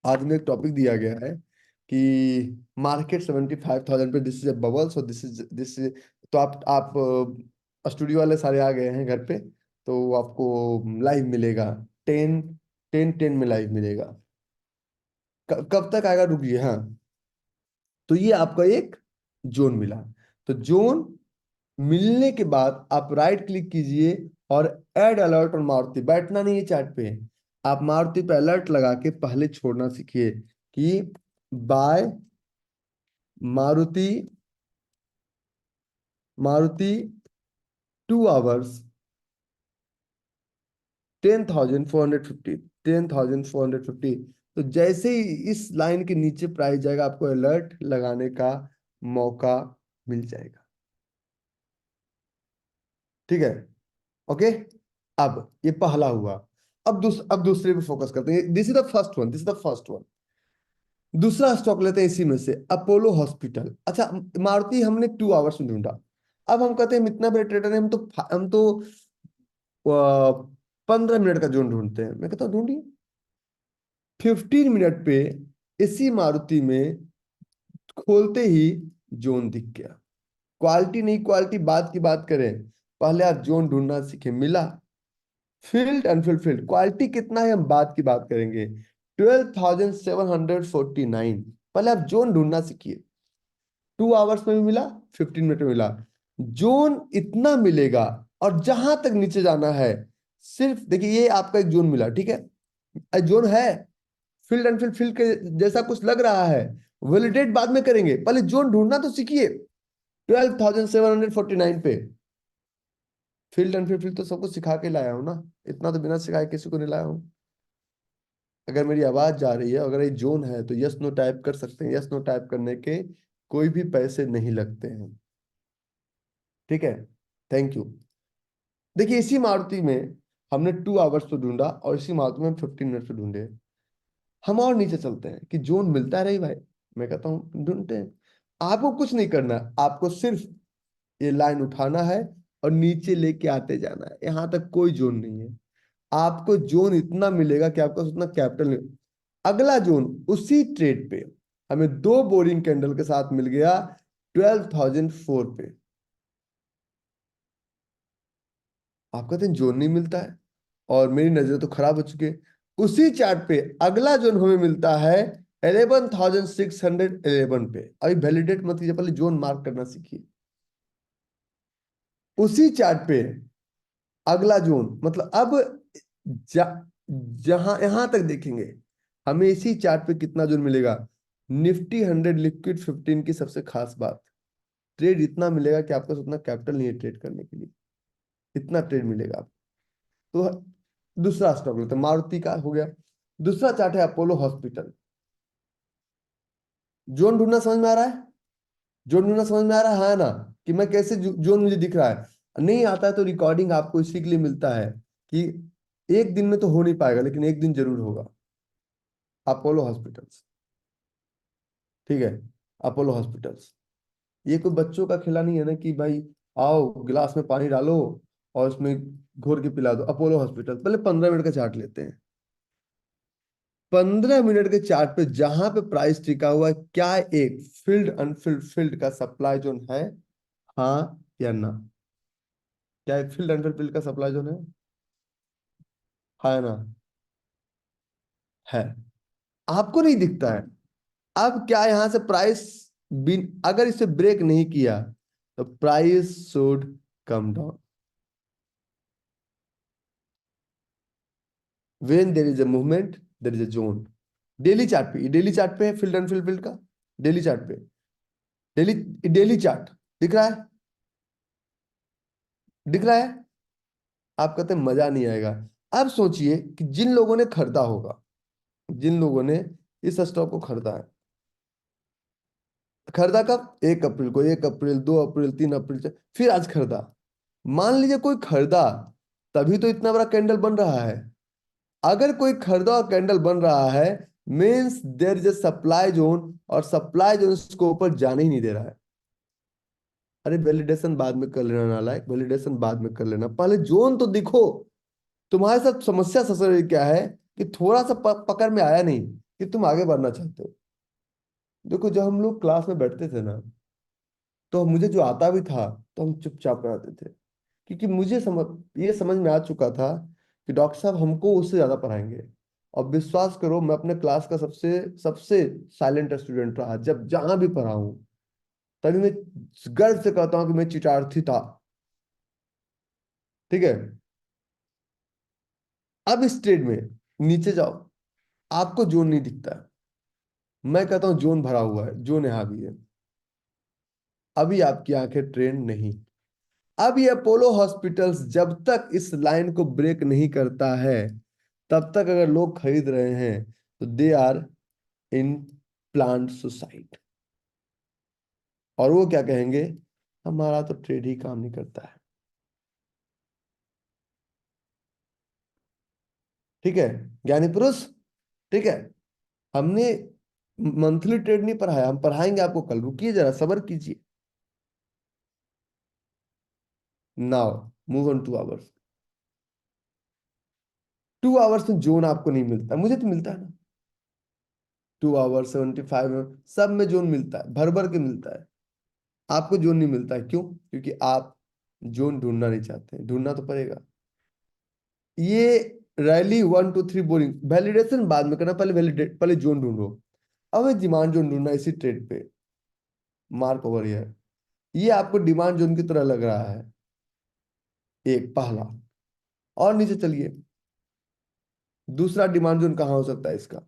आज में एक टॉपिक दिया गया है कि मार्केट 75,000 पे, this is a bubble, so this is. तो आप स्टूडियो वाले सारे आ गए हैं घर पे, तो आपको लाइव मिलेगा। 10 10 10 में लाइव मिलेगा। कब तक आएगा रुकिए। हाँ, तो ये आपका एक जोन मिला। तो जोन मिलने के बाद आप राइट क्लिक कीजिए और ऐड अलर्ट और मारुति। बैठना नहीं है चार्ट पे। आप मारुति पे अलर्ट लगा के पहले छोड़ना सीखिए कि बाय मारुति, मारुति 2 आवर्स 10,450, 10,450। तो जैसे ही इस लाइन के नीचे प्राइस जाएगा, आपको अलर्ट लगाने का मौका मिल जाएगा। ठीक है। ओके। अब ये पहला हुआ। अब दूसरे पे फोकस करते हैं। This is the first one, this is the first one. दूसरा स्टॉक लेते हैं इसी में से, अपोलो हॉस्पिटल। अच्छा, मारुति हमने 2 आवर्स में ढूंढा। अब हम कहते हैं हम इतना बड़े ट्रेडर हैं, हम तो 15 मिनट का जोन ढूंढते हैं। मैं कहता हूँ ढूंढिए। 15 मिनट पे इसी मारुति में खोलते ही जोन दिख गया। क्वालिटी नहीं क्वालिटी बात की बात करें, पहले आप जोन ढूंढना सीखे। मिला? फील्ड अनफिल्ड फील्ड क्वालिटी कितना है हम बात की बात करेंगे। 12,749। पहले आप जोन ढूंढना सीखिए। 2 आवर्स में भी मिला, 15 मिनट में मिला। जोन इतना मिलेगा, और जहां तक नीचे जाना है, सिर्फ देखिए ये आपका एक जोन मिला। ठीक है, जोन है। फील्ड अनफिल्ड फील्ड के जैसा कुछ लग रहा है, वैलिडेट बाद में करेंगे, पहले जोन ढूंढना तो सीखिए। 12,749 पे फील्ड एंड फील्ड तो सबको सिखा के लाया हूं ना। इतना तो बिना सिखाए किसी को नहीं लाया हूं। अगर मेरी आवाज जा रही है, अगर ये जोन है, तो यस नो टाइप कर सकते हैं। यस नो टाइप करने के कोई भी पैसे नहीं लगते हैं। ठीक है। Thank you. देखिए इसी मारुति में हमने 2 आवर्स तो ढूंढा, और इसी मारुति में हम 15 मिनट पे ढूंढे। हम और नीचे चलते हैं कि जोन मिलता है। रही भाई, मैं कहता हूँ ढूंढते हैं। आपको कुछ नहीं करना, आपको सिर्फ ये लाइन उठाना है और नीचे लेके आते जाना है। यहां तक कोई जोन नहीं है। आपको जोन इतना मिलेगा कि आपका उतना कैपिटल नहीं। अगला जोन उसी ट्रेड पे हमें 2 बोरिंग कैंडल के साथ मिल गया 12,004 पे। आप कहते हैं जोन नहीं मिलता है, और मेरी नजर तो खराब हो चुकी है। उसी चार्ट पे अगला जोन हमें मिलता है 11,611 पे। अभी वैलिडेट मत कीजिए, पहले जोन मार्क करना सीखिए। उसी चार्ट पे अगला जोन, मतलब अब जा, जहां यहां तक देखेंगे, हमें इसी चार्ट पे कितना जोन मिलेगा? निफ्टी 100 लिक्विड 15 की सबसे खास बात, ट्रेड इतना मिलेगा कि आपका उतना कैपिटल नहीं है ट्रेड करने के लिए, इतना ट्रेड मिलेगा आपको। तो दूसरा स्टॉक लेते हैं, मारुति का हो गया। दूसरा चार्ट है अपोलो हॉस्पिटल। जोन ढूंढना समझ में आ रहा है? जोन ढूंढना समझ में आ रहा है ना, कि मैं कैसे जोन मुझे दिख रहा है। नहीं आता है तो रिकॉर्डिंग आपको इसी के लिए मिलता है कि एक दिन में तो हो नहीं पाएगा, लेकिन एक दिन जरूर होगा। अपोलो हॉस्पिटल्स, ठीक है, अपोलो हॉस्पिटल्स। ये कोई बच्चों का खिला नहीं है ना कि भाई आओ गिलास में पानी डालो और उसमें घोर के पिला दो। अपोलो हॉस्पिटल, पहले 15 मिनट का चार्ट लेते हैं। 15 मिनट के चार्ट पे जहां पे प्राइस टिका हुआ है, क्या एक फील्ड अनफिल्ड फील्ड का सप्लाई जोन है? हाँ या ना? क्या एक फील्ड अनफिल्ड फील्ड का सप्लाई जोन है? हाँ या ना? है। आपको नहीं दिखता है। अब क्या यहां से प्राइस बिन अगर इसे ब्रेक नहीं किया तो price should come down. When there is a movement there is a zone. Daily chart पे, डेली चार्ट पे है फील्ड अनफिल्ड फील्ड का, डेली चार्ट पे, डेली डेली चार्ट दिख रहा है? दिख रहा है? आप कहते हैं मजा नहीं आएगा। अब सोचिए कि जिन लोगों ने खरीदा होगा, जिन लोगों ने इस स्टॉक को खरीदा है, खरीदा कब? 1 अप्रैल को, 1 अप्रैल, 2 अप्रैल, 3 अप्रैल, फिर आज खरीदा। मान लीजिए कोई खरीदा, तभी तो इतना बड़ा कैंडल बन रहा है। अगर कोई खरीदा और कैंडल बन रहा है, means there is a supply zone, और सप्लाई जोन इसको ऊपर जाने ही नहीं दे रहा है। अरे वैलिडेशन बाद में कर लेना नालायक, वैलिडेशन बाद में कर लेना, पहले जोन तो दिखो। तुम्हारे साथ समस्या सबसे बड़ी क्या है कि थोड़ा सा पकड़ में आया नहीं कि तुम आगे बढ़ना चाहते हो। देखो जब हम लोग क्लास में बैठते थे ना, तो मुझे जो आता भी था तो हम चुपचाप कराते थे, क्योंकि मुझे ये समझ में आ चुका था कि डॉक्टर साहब हमको उससे ज्यादा पढ़ाएंगे। और विश्वास करो, मैं अपने क्लास का सबसे सबसे साइलेंट स्टूडेंट रहा, जब जहां भी पढ़ा हूं। तभी मैं गर्व से कहता हूं कि मैं चिटार्थी था। ठीक है। अब इस ट्रेड में नीचे जाओ, आपको जोन नहीं दिखता है। मैं कहता हूं जोन भरा हुआ है, जोन यहाँ भी है। अभी आपकी आंखें ट्रेन नहीं। अब ये अपोलो हॉस्पिटल्स जब तक इस लाइन को ब्रेक नहीं करता है, तब तक अगर लोग खरीद रहे हैं तो they are in plant suicide. और वो क्या कहेंगे? हमारा तो ट्रेड ही काम नहीं करता है। ठीक है ज्ञानी पुरुष, ठीक है। हमने मंथली ट्रेड नहीं पढ़ाया, हम पढ़ाएंगे आपको कल, रुकिए जरा सब्र कीजिए। Now move on 2 hours. 2 hours में जोन आपको नहीं मिलता, मुझे तो मिलता है ना। 2 आवर 75 में सब में जोन मिलता है, भर भर के मिलता है। आपको जोन नहीं मिलता है, क्यों? क्योंकि आप जोन ढूंढना नहीं चाहते, ढूंढना तो पड़ेगा। ये रैली 1 2 3 बोरिंग, वैलिडेशन बाद में करना, पहले वैलिडेट, पहले जोन ढूंढो। अब मैं डिमांड जोन ढूंढना इसी ट्रेड पे, मार्क ओवर हियर। ये आपको डिमांड जोन की तरह लग रहा है, एक पहला। और नीचे चलिए, दूसरा डिमांड जोन कहाँ हो सकता है इसका?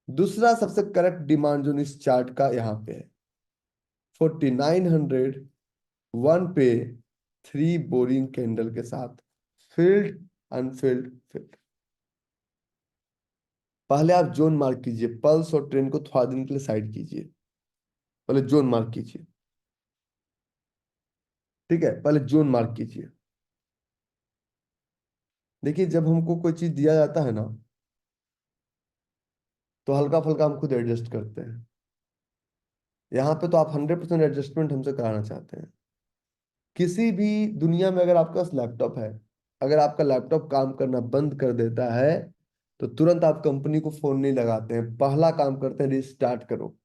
दूसरा सबसे करेक्ट डिमांड जोन इस चार्ट का यहाँ पे है, 4901 पे, 3 बोरिंग कैंडल के साथ, फील्ड अनफिल्ड फील्ड। पहले आप जोन मार्क कीजिए, पल्स और ट्रेन को थोड़ा दिन के लिए साइड कीजिए, पहले जोन मार्क कीजिए। ठीक है, पहले जोन मार्क कीजिए। देखिए जब हमको कोई चीज दिया जाता है ना, तो हल्का फुल्का हम खुद एडजस्ट करते हैं। यहाँ पे तो आप 100% एडजस्टमेंट हमसे कराना चाहते हैं। किसी भी दुनिया में अगर आपके पास लैपटॉप है, अगर आपका लैपटॉप काम करना बंद कर देता है, तो तुरंत आप कंपनी को फोन नहीं लगाते हैं, पहला काम करते हैं रिस्टार्ट करो।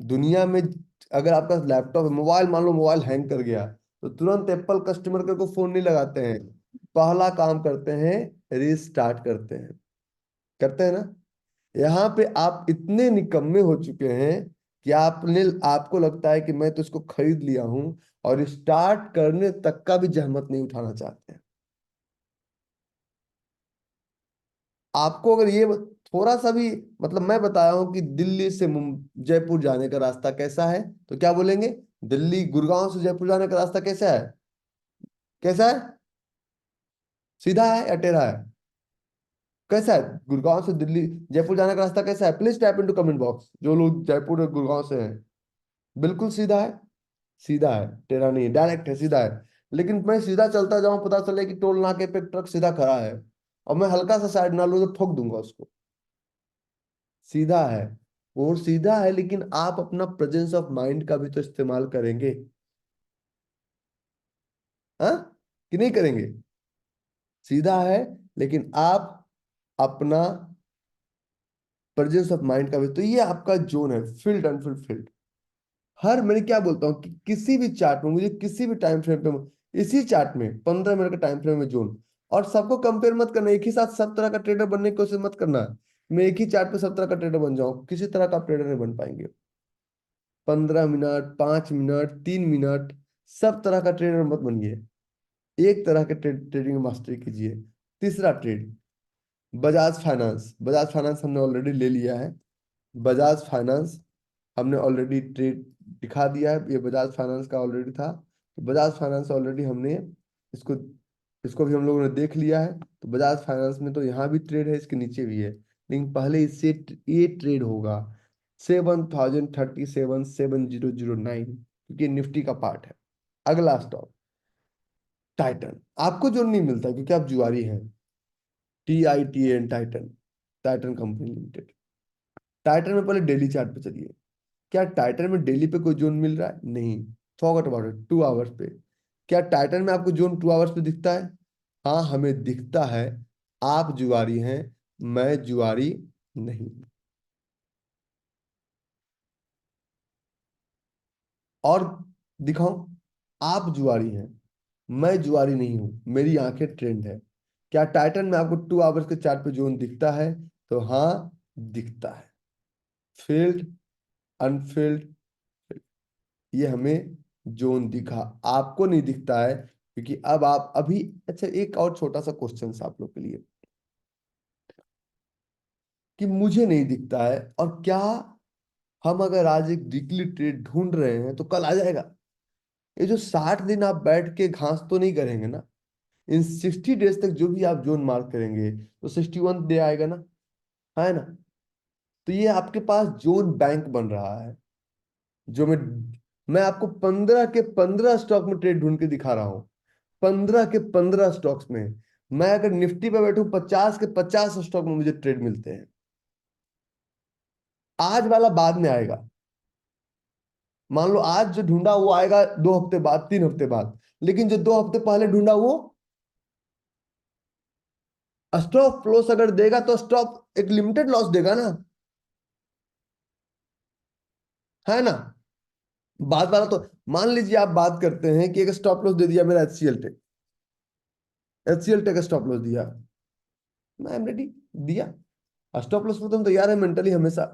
दुनिया में अगर आपका लैपटॉप है, मोबाइल मान लो मोबाइल हैंग कर गया, तो तुरंत एप्पल कस्टमर केयर को फोन नहीं लगाते हैं, पहला काम करते हैं रिस्टार्ट करते हैं। करते हैं ना? यहाँ पे आप इतने निकम्मे हो चुके हैं कि आपने आपको लगता है कि मैं तो इसको खरीद लिया हूं, और स्टार्ट करने तक का भी जहमत नहीं उठाना चाहते हैं। आपको अगर ये थोड़ा सा भी, मतलब मैं बताया हूं कि दिल्ली से जयपुर जाने का रास्ता कैसा है, तो क्या बोलेंगे? दिल्ली गुड़गांव से जयपुर जाने का रास्ता कैसा है? कैसा है? सीधा है या टेढ़ा है? कैसा है गुड़गांव से दिल्ली जयपुर जाने का रास्ता कैसा है? Please type into comment box जो लोग जयपुर और गुड़गांव से हैं। बिल्कुल सीधा है। सीधा है, टेढ़ा नहीं, डायरेक्ट है, सीधा है। लेकिन मैं सीधा चलता जाऊं, पता चले कि टोल नाके पे एक ट्रक सीधा खड़ा है और मैं हल्का सा साइड ना लूं तो ठोक दूंगा उसको। सीधा है। वो सीधा है, लेकिन आप अपना प्रेजेंस ऑफ माइंड का भी तो इस्तेमाल करेंगे। हाँ, कि नहीं करेंगे? सीधा है, लेकिन आप अपना प्रेजेंस ऑफ माइंड का भी, तो ये आपका जोन है, फील्ड अनफुलफिल्ड। हर, मैंने क्या बोलता हूँ कि किसी भी चार्ट में मुझे किसी भी टाइम फ्रेम पे, इसी चार्ट में 15 मिनट का टाइम फ्रेम में जोन, और सबको कंपेयर मत करना, एक ही साथ सब तरह का ट्रेडर बनने की कोशिश मत करना। मैं एक ही चार्ट पे सब तरह का ट्रेडर बन जाऊं, किसी तरह का आप ट्रेडर नहीं बन पाएंगे। 15 मिनट, 5 मिनट, 3 मिनट, सब तरह का ट्रेडर मत बनिए। एक तरह के ट्रेडिंग में मास्टरी कीजिए। तीसरा trade, Bajaj finance. Bajaj finance हमने ऑलरेडी ले लिया है। बजाज फाइनेंस हमने ऑलरेडी ट्रेड दिखा दिया है, ये बजाज फाइनेंस का ऑलरेडी था, तो बजाज फाइनेंस ऑलरेडी हमने इसको इसको भी हम लोगों ने देख लिया है। तो बजाज फाइनेंस में तो यहाँ भी ट्रेड है, इसके नीचे भी है, लेकिन पहले इससे ये ट्रेड होगा 7,037,7,009, क्योंकि निफ्टी का पार्ट है। अगला स्टॉक टाइटन। आपको जो नहीं मिलता क्योंकि आप जुआरी हैं। TITN, Titan, Titan company limited. Titan में पहले डेली चार्ट पे चलिए। क्या टाइटन में डेली पे कोई जोन मिल रहा है? नहीं। फॉरगेट अबाउट इट, 2 आवर्स पे। क्या टाइटन में आपको जोन 2 आवर्स पे दिखता है? हाँ, हमें दिखता है। आप जुआरी हैं, मैं जुआरी नहीं। और दिखाऊं? आप जुआरी हैं, मैं जुआरी नहीं हूं, मेरी आंखें ट्रेंड है। क्या टाइटन में आपको 2 आवर्स के चार्ट पे जोन दिखता है? तो हाँ, दिखता है। फील्ड, अनफील्ड, ये हमें जोन दिखा, आपको नहीं दिखता है क्योंकि अब आप अभी, अच्छा एक और छोटा सा क्वेश्चन आप लोग के लिए, कि मुझे नहीं दिखता है, और क्या हम अगर आज एक वीकली ट्रेड ढूंढ रहे हैं तो कल आ जाएगा? ये जो 60 दिन आप बैठ के घास तो नहीं करेंगे ना? इन 60 डेज तक जो भी आप जोन मार्क करेंगे तो 61 डे आएगा ना, है ना? तो ये आपके पास जोन बैंक बन रहा है। जो मैं आपको 15 के 15 स्टॉक में ट्रेड ढूंढ के दिखा रहा हूं। 15 के 15 स्टॉक्स में। मैं अगर निफ्टी पे बैठूं, 50 के 50 स्टॉक में मुझे ट्रेड मिलते हैं। आज वाला बाद में आएगा। मान लो आज जो ढूंढा वो आएगा 2 हफ्ते बाद, 3 हफ्ते बाद, लेकिन जो 2 हफ्ते पहले ढूंढा वो स्टॉप लॉस अगर देगा तो स्टॉप एक लिमिटेड लॉस देगा ना, है ना? बाद वाला तो, मान लीजिए आप बात करते हैं कि एक स्टॉप लॉस दे दिया मेरा HCL टेक। HCL टेक स्टॉप लॉस दिया, मैं एम रेडी, दिया। स्टॉप लॉस पे तुम तैयार है मेंटली हमेशा।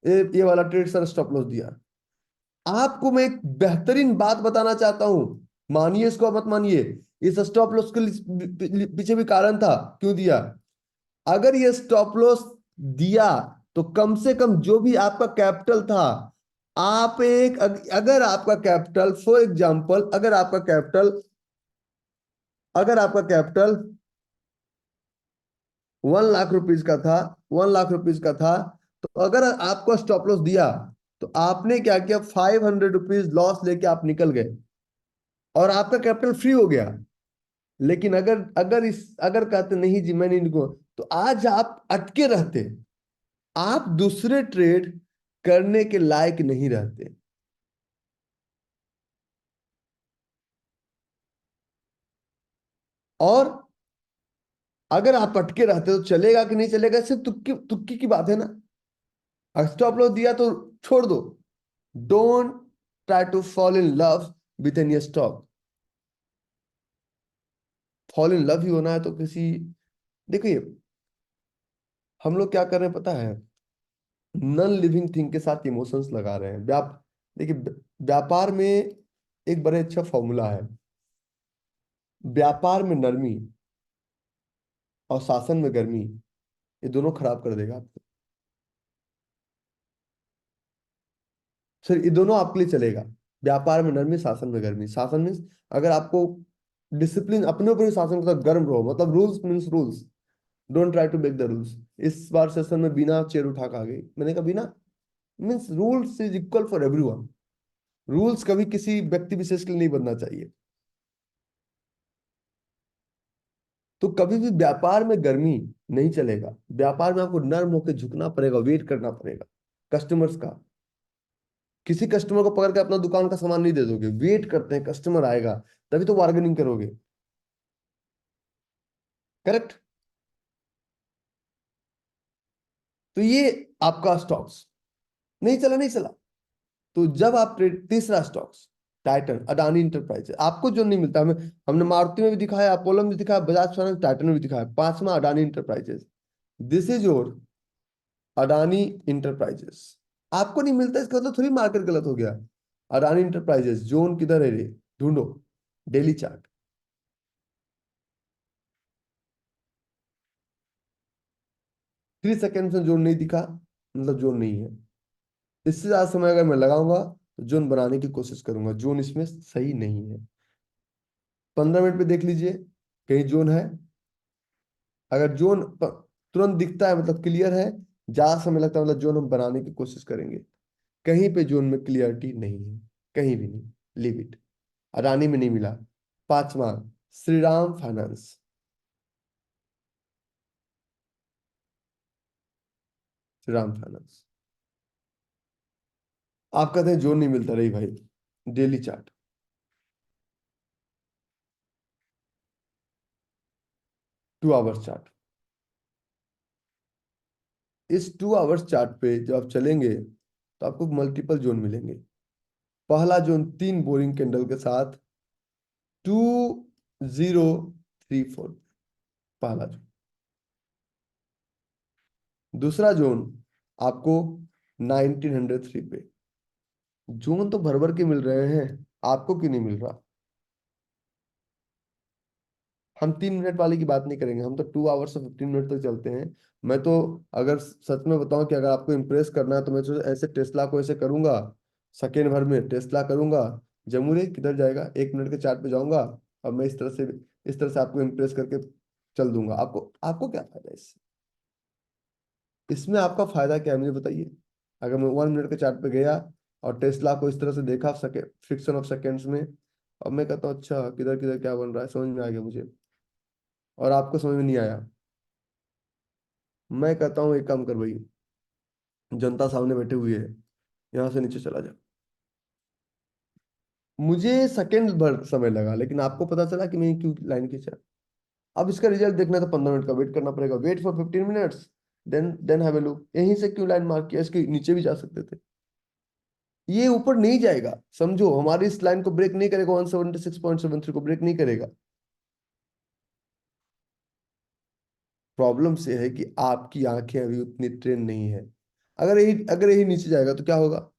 ये वाला ट्रेड सर स्टॉप लॉस दिया। आपको मैं एक बेहतरीन बात बताना चाहता हूं, मानिए इसको मत मानिए। इस स्टॉप लॉस के पीछे भी कारण था क्यों दिया। अगर ये स्टॉप लॉस दिया तो कम से कम जो भी आपका कैपिटल था, आप एक अगर आपका कैपिटल, फॉर एग्जांपल, अगर आपका कैपिटल 1 लाख रुपीज का था, 1 लाख रुपीज का था, तो अगर आपको स्टॉप लॉस दिया तो आपने क्या किया, 500 रुपीज लॉस लेके आप निकल गए और आपका कैपिटल फ्री हो गया। लेकिन अगर अगर कहते नहीं जी मैं नहीं निकलूं, तो आज आप अटके रहते, आप दूसरे ट्रेड करने के लायक नहीं रहते। और अगर आप अटके रहते तो चलेगा कि नहीं चलेगा, सिर्फ तुक्की तुक्की की बात है ना। स्टॉप लॉस दिया तो छोड़ दो। Don't try to fall in love with an stock. Fall in love ही होना है तो किसी, देखिए हम लोग क्या कर रहे हैं पता है, नॉन लिविंग थिंग के साथ इमोशंस लगा रहे हैं। देखिए व्यापार में एक बड़े अच्छा फॉर्मूला है। व्यापार में नरमी और शासन में गर्मी। ये दोनों खराब कर देगा आपको। सर ये दोनों आपके लिए चलेगा। व्यापार में नरमी, शासन में गर्मी। शासन मीन्स अगर आपको डिसिप्लिन, अपने ऊपर भी शासन के साथ गर्म रहो, मतलब rules means rules, don't try to break the rules. इस बार सेशन में बिना चेयर उठा के आ गई, मैंने कहा बिना, means rules is equal for everyone. Rules कभी किसी व्यक्ति विशेष के लिए नहीं बनना चाहिए। तो कभी भी व्यापार में गर्मी नहीं चलेगा। व्यापार में आपको नर्म होकर झुकना पड़ेगा, वेट करना पड़ेगा कस्टमर्स का। किसी कस्टमर को पकड़ के अपना दुकान का सामान नहीं दे दोगे, वेट करते हैं कस्टमर आएगा, तभी तो बार्गेनिंग करोगे। करेक्ट। तो ये आपका स्टॉक्स नहीं चला, नहीं चला। तो जब आप तीसरा स्टॉक्स, टाइटन, अडानी इंटरप्राइजेस, आपको जो नहीं मिलता, हमें हमने मारुति में भी दिखाया, अपोलो में भी दिखाया, बजाज फाइनेंस, टाइटन में भी दिखाया। पांचवा Adani enterprises, this is your Adani enterprises. आपको नहीं मिलता इसका मतलब थोड़ी मार्केट गलत हो गया। अडानी इंटरप्राइजेस जोन किधर है रे, ढूंढो। Daily chart. 3 सेकेंड में जोन नहीं दिखा, मतलब जोन नहीं है। इससे ज्यादा समय अगर मैं लगाऊंगा तो जोन बनाने की कोशिश करूंगा, जोन इसमें सही नहीं है। 15 मिनट पे देख लीजिए कहीं जोन है। अगर जोन तुरंत दिखता है मतलब क्लियर है, ज्यादा समय लगता है मतलब जोन हम बनाने की कोशिश करेंगे। कहीं पे जोन में क्लियरिटी नहीं है, कहीं भी नहीं। Leave it. अडानी में नहीं मिला। पांचवा, श्रीराम फाइनेंस। श्रीराम फाइनेंस, आप कहते हैं जोन नहीं मिलता, रही भाई। Daily chart, 2 hours chart. इस 2 आवर्स चार्ट पे जब आप चलेंगे तो आपको मल्टीपल जोन मिलेंगे। पहला जोन 3 बोरिंग कैंडल के साथ 2034, पहला जोन। दूसरा जोन आपको 1903 पे। जोन तो भर भर के मिल रहे हैं, आपको क्यों नहीं मिल रहा? हम 3 मिनट वाले की बात नहीं करेंगे, हम तो 2 आवर्स और 15 मिनट तक चलते हैं। मैं तो अगर सच में बताऊं कि अगर आपको इम्प्रेस करना है तो मैं तो ऐसे टेस्ला को ऐसे करूंगा, सेकेंड भर में टेस्ला करूंगा। जमूरे किधर जाएगा, 1 मिनट के चार्ट पे जाऊंगा और मैं इस तरह से आपको इम्प्रेस करके चल दूंगा। आपको आपको क्या फायदा है इससे? इसमें आपका फायदा क्या है मुझे बताइए। अगर मैं 1 मिनट के चार्ट पे गया और टेस्ला को इस तरह से देखा, फ्रिक्शन ऑफ सेकेंड्स में, और मैं कहता हूँ अच्छा किधर किधर क्या बन रहा है, समझ में आ गया मुझे, और आपको समझ में नहीं आया, मैं कहता हूँ एक काम कर भाई, जनता सामने बैठे हुए है, यहाँ से नीचे चला जा। मुझे सेकंड भर समय लगा, लेकिन आपको पता चला कि मैं क्यों लाइन खींचा। अब इसका रिजल्ट देखना है तो 15 मिनट का वेट करना पड़ेगा। Wait for 15 minutes, then have a look. यहीं से क्यों लाइन मार्क किया, इसके नीचे भी जा सकते थे। ये ऊपर नहीं जाएगा, समझो, हमारी इस लाइन को ब्रेक नहीं करेगा, 176.73 को ब्रेक नहीं करेगा। प्रॉब्लम से है कि आपकी आंखें अभी उतनी ट्रेन नहीं है। अगर यही नीचे जाएगा तो क्या होगा,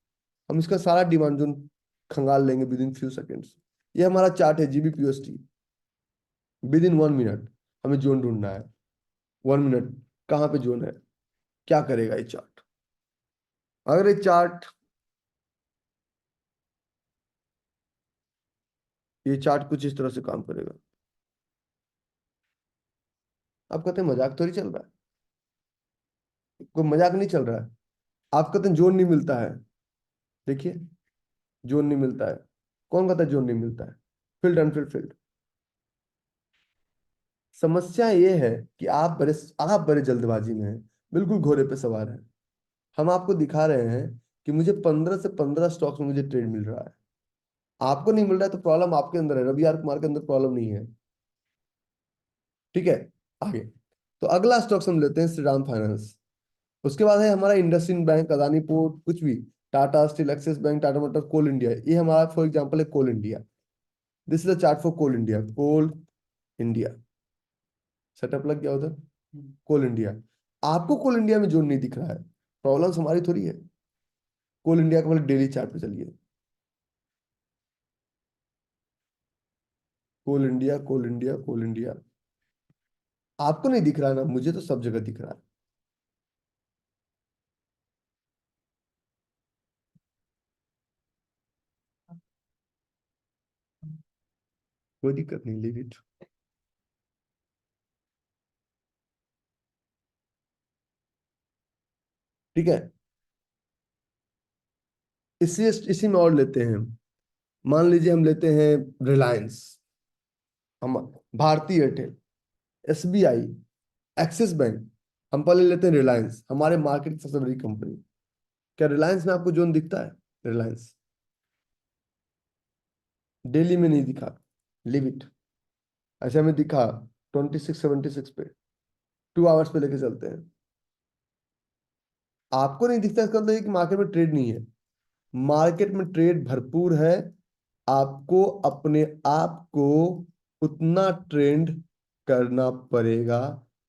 हम इसका सारा डिमांड जोन खंगाल लेंगे विद इन फ्यू सेकेंड्स। ये हमारा चार्ट है GBPUSD। विद इन 1 मिनट हमें जोन ढूंढना है। 1 मिनट, कहाँ पे जोन है, क्या करेगा ये चार्ट? अगर ये चार्ट कुछ इस तरह से काम करेगा। आप कहते हैं मजाक थोड़ी चल रहा है, कोई मजाक नहीं चल रहा है। आप कहते हैं जोन नहीं मिलता है, देखिए, जोन नहीं मिलता है। कौन कहता है जोन नहीं मिलता है? Field unfilled field. समस्या ये है कि आप बड़े जल्दबाजी में हैं, बिल्कुल घोड़े पे सवार हैं। हम आपको दिखा रहे हैं कि मुझे 15 से 15 स्टॉक्स में मुझे ट्रेड मिल रहा है। आपको नहीं मिल रहा है तो प्रॉब्लम आपके अंदर है, रवि आर कुमार के अंदर प्रॉब्लम नहीं है। ठीक है, आगे। तो अगला स्टॉक्स हम लेते हैं श्रीराम फाइनेंस। उसके बाद है हमारा इंडसइंड बैंक, अदानी पोर्ट, कुछ भी, Tata Steel, Axis Bank, Tata Motor, Coal India. ये हमारा फॉर एग्जांपल है Coal India. This is the chart for Coal India. Coal India setup लग गया उधर। कोल इंडिया, आपको कोल इंडिया में जोन नहीं दिख रहा है, प्रॉब्लम हमारी थोड़ी है। कोल इंडिया का मतलब डेली चार्ट पे चलिए। कोल India, Coal India, Coal India, आपको नहीं दिख रहा है ना, मुझे तो सब जगह दिख रहा है। कोई दिक्कत नहीं, लीव इट। ठीक है। इसी इसी में और लेते हैं। मान लीजिए हम लेते हैं रिलायंस, हम भारती एयरटेल, एसबीआई, एक्सिस बैंक। हम पहले लेते हैं रिलायंस, हमारे मार्केट की सबसे बड़ी कंपनी। क्या रिलायंस में आपको जोन दिखता है? रिलायंस दिल्ली में नहीं दिखा, लिव इट। ऐसे हमें दिखा 2676 पे, 2 आवर्स पे लेके चलते हैं। आपको नहीं दिखता, इसका मतलब है कि मार्केट में ट्रेड नहीं है। मार्केट में ट्रेड भरपूर है। आपको अपने आप को उतना ट्रेंड करना पड़ेगा।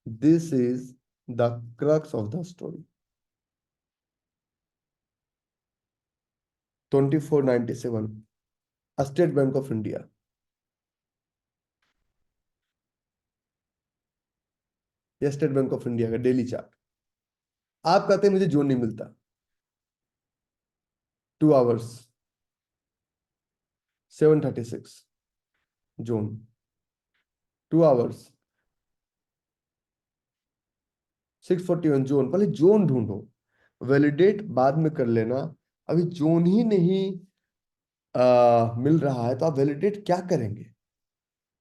This is the crux of the story. 2497, state bank of India. या स्टेट बैंक ऑफ इंडिया का डेली चार्ट। आप कहते हैं मुझे जोन नहीं मिलता। 2 आवर्स, 736 जोन। 2 hours, 641 zone. पहले जोन ढूंढो, वैलिडेट बाद में कर लेना। अभी जोन ही नहीं मिल रहा है तो आप वैलिडेट क्या करेंगे?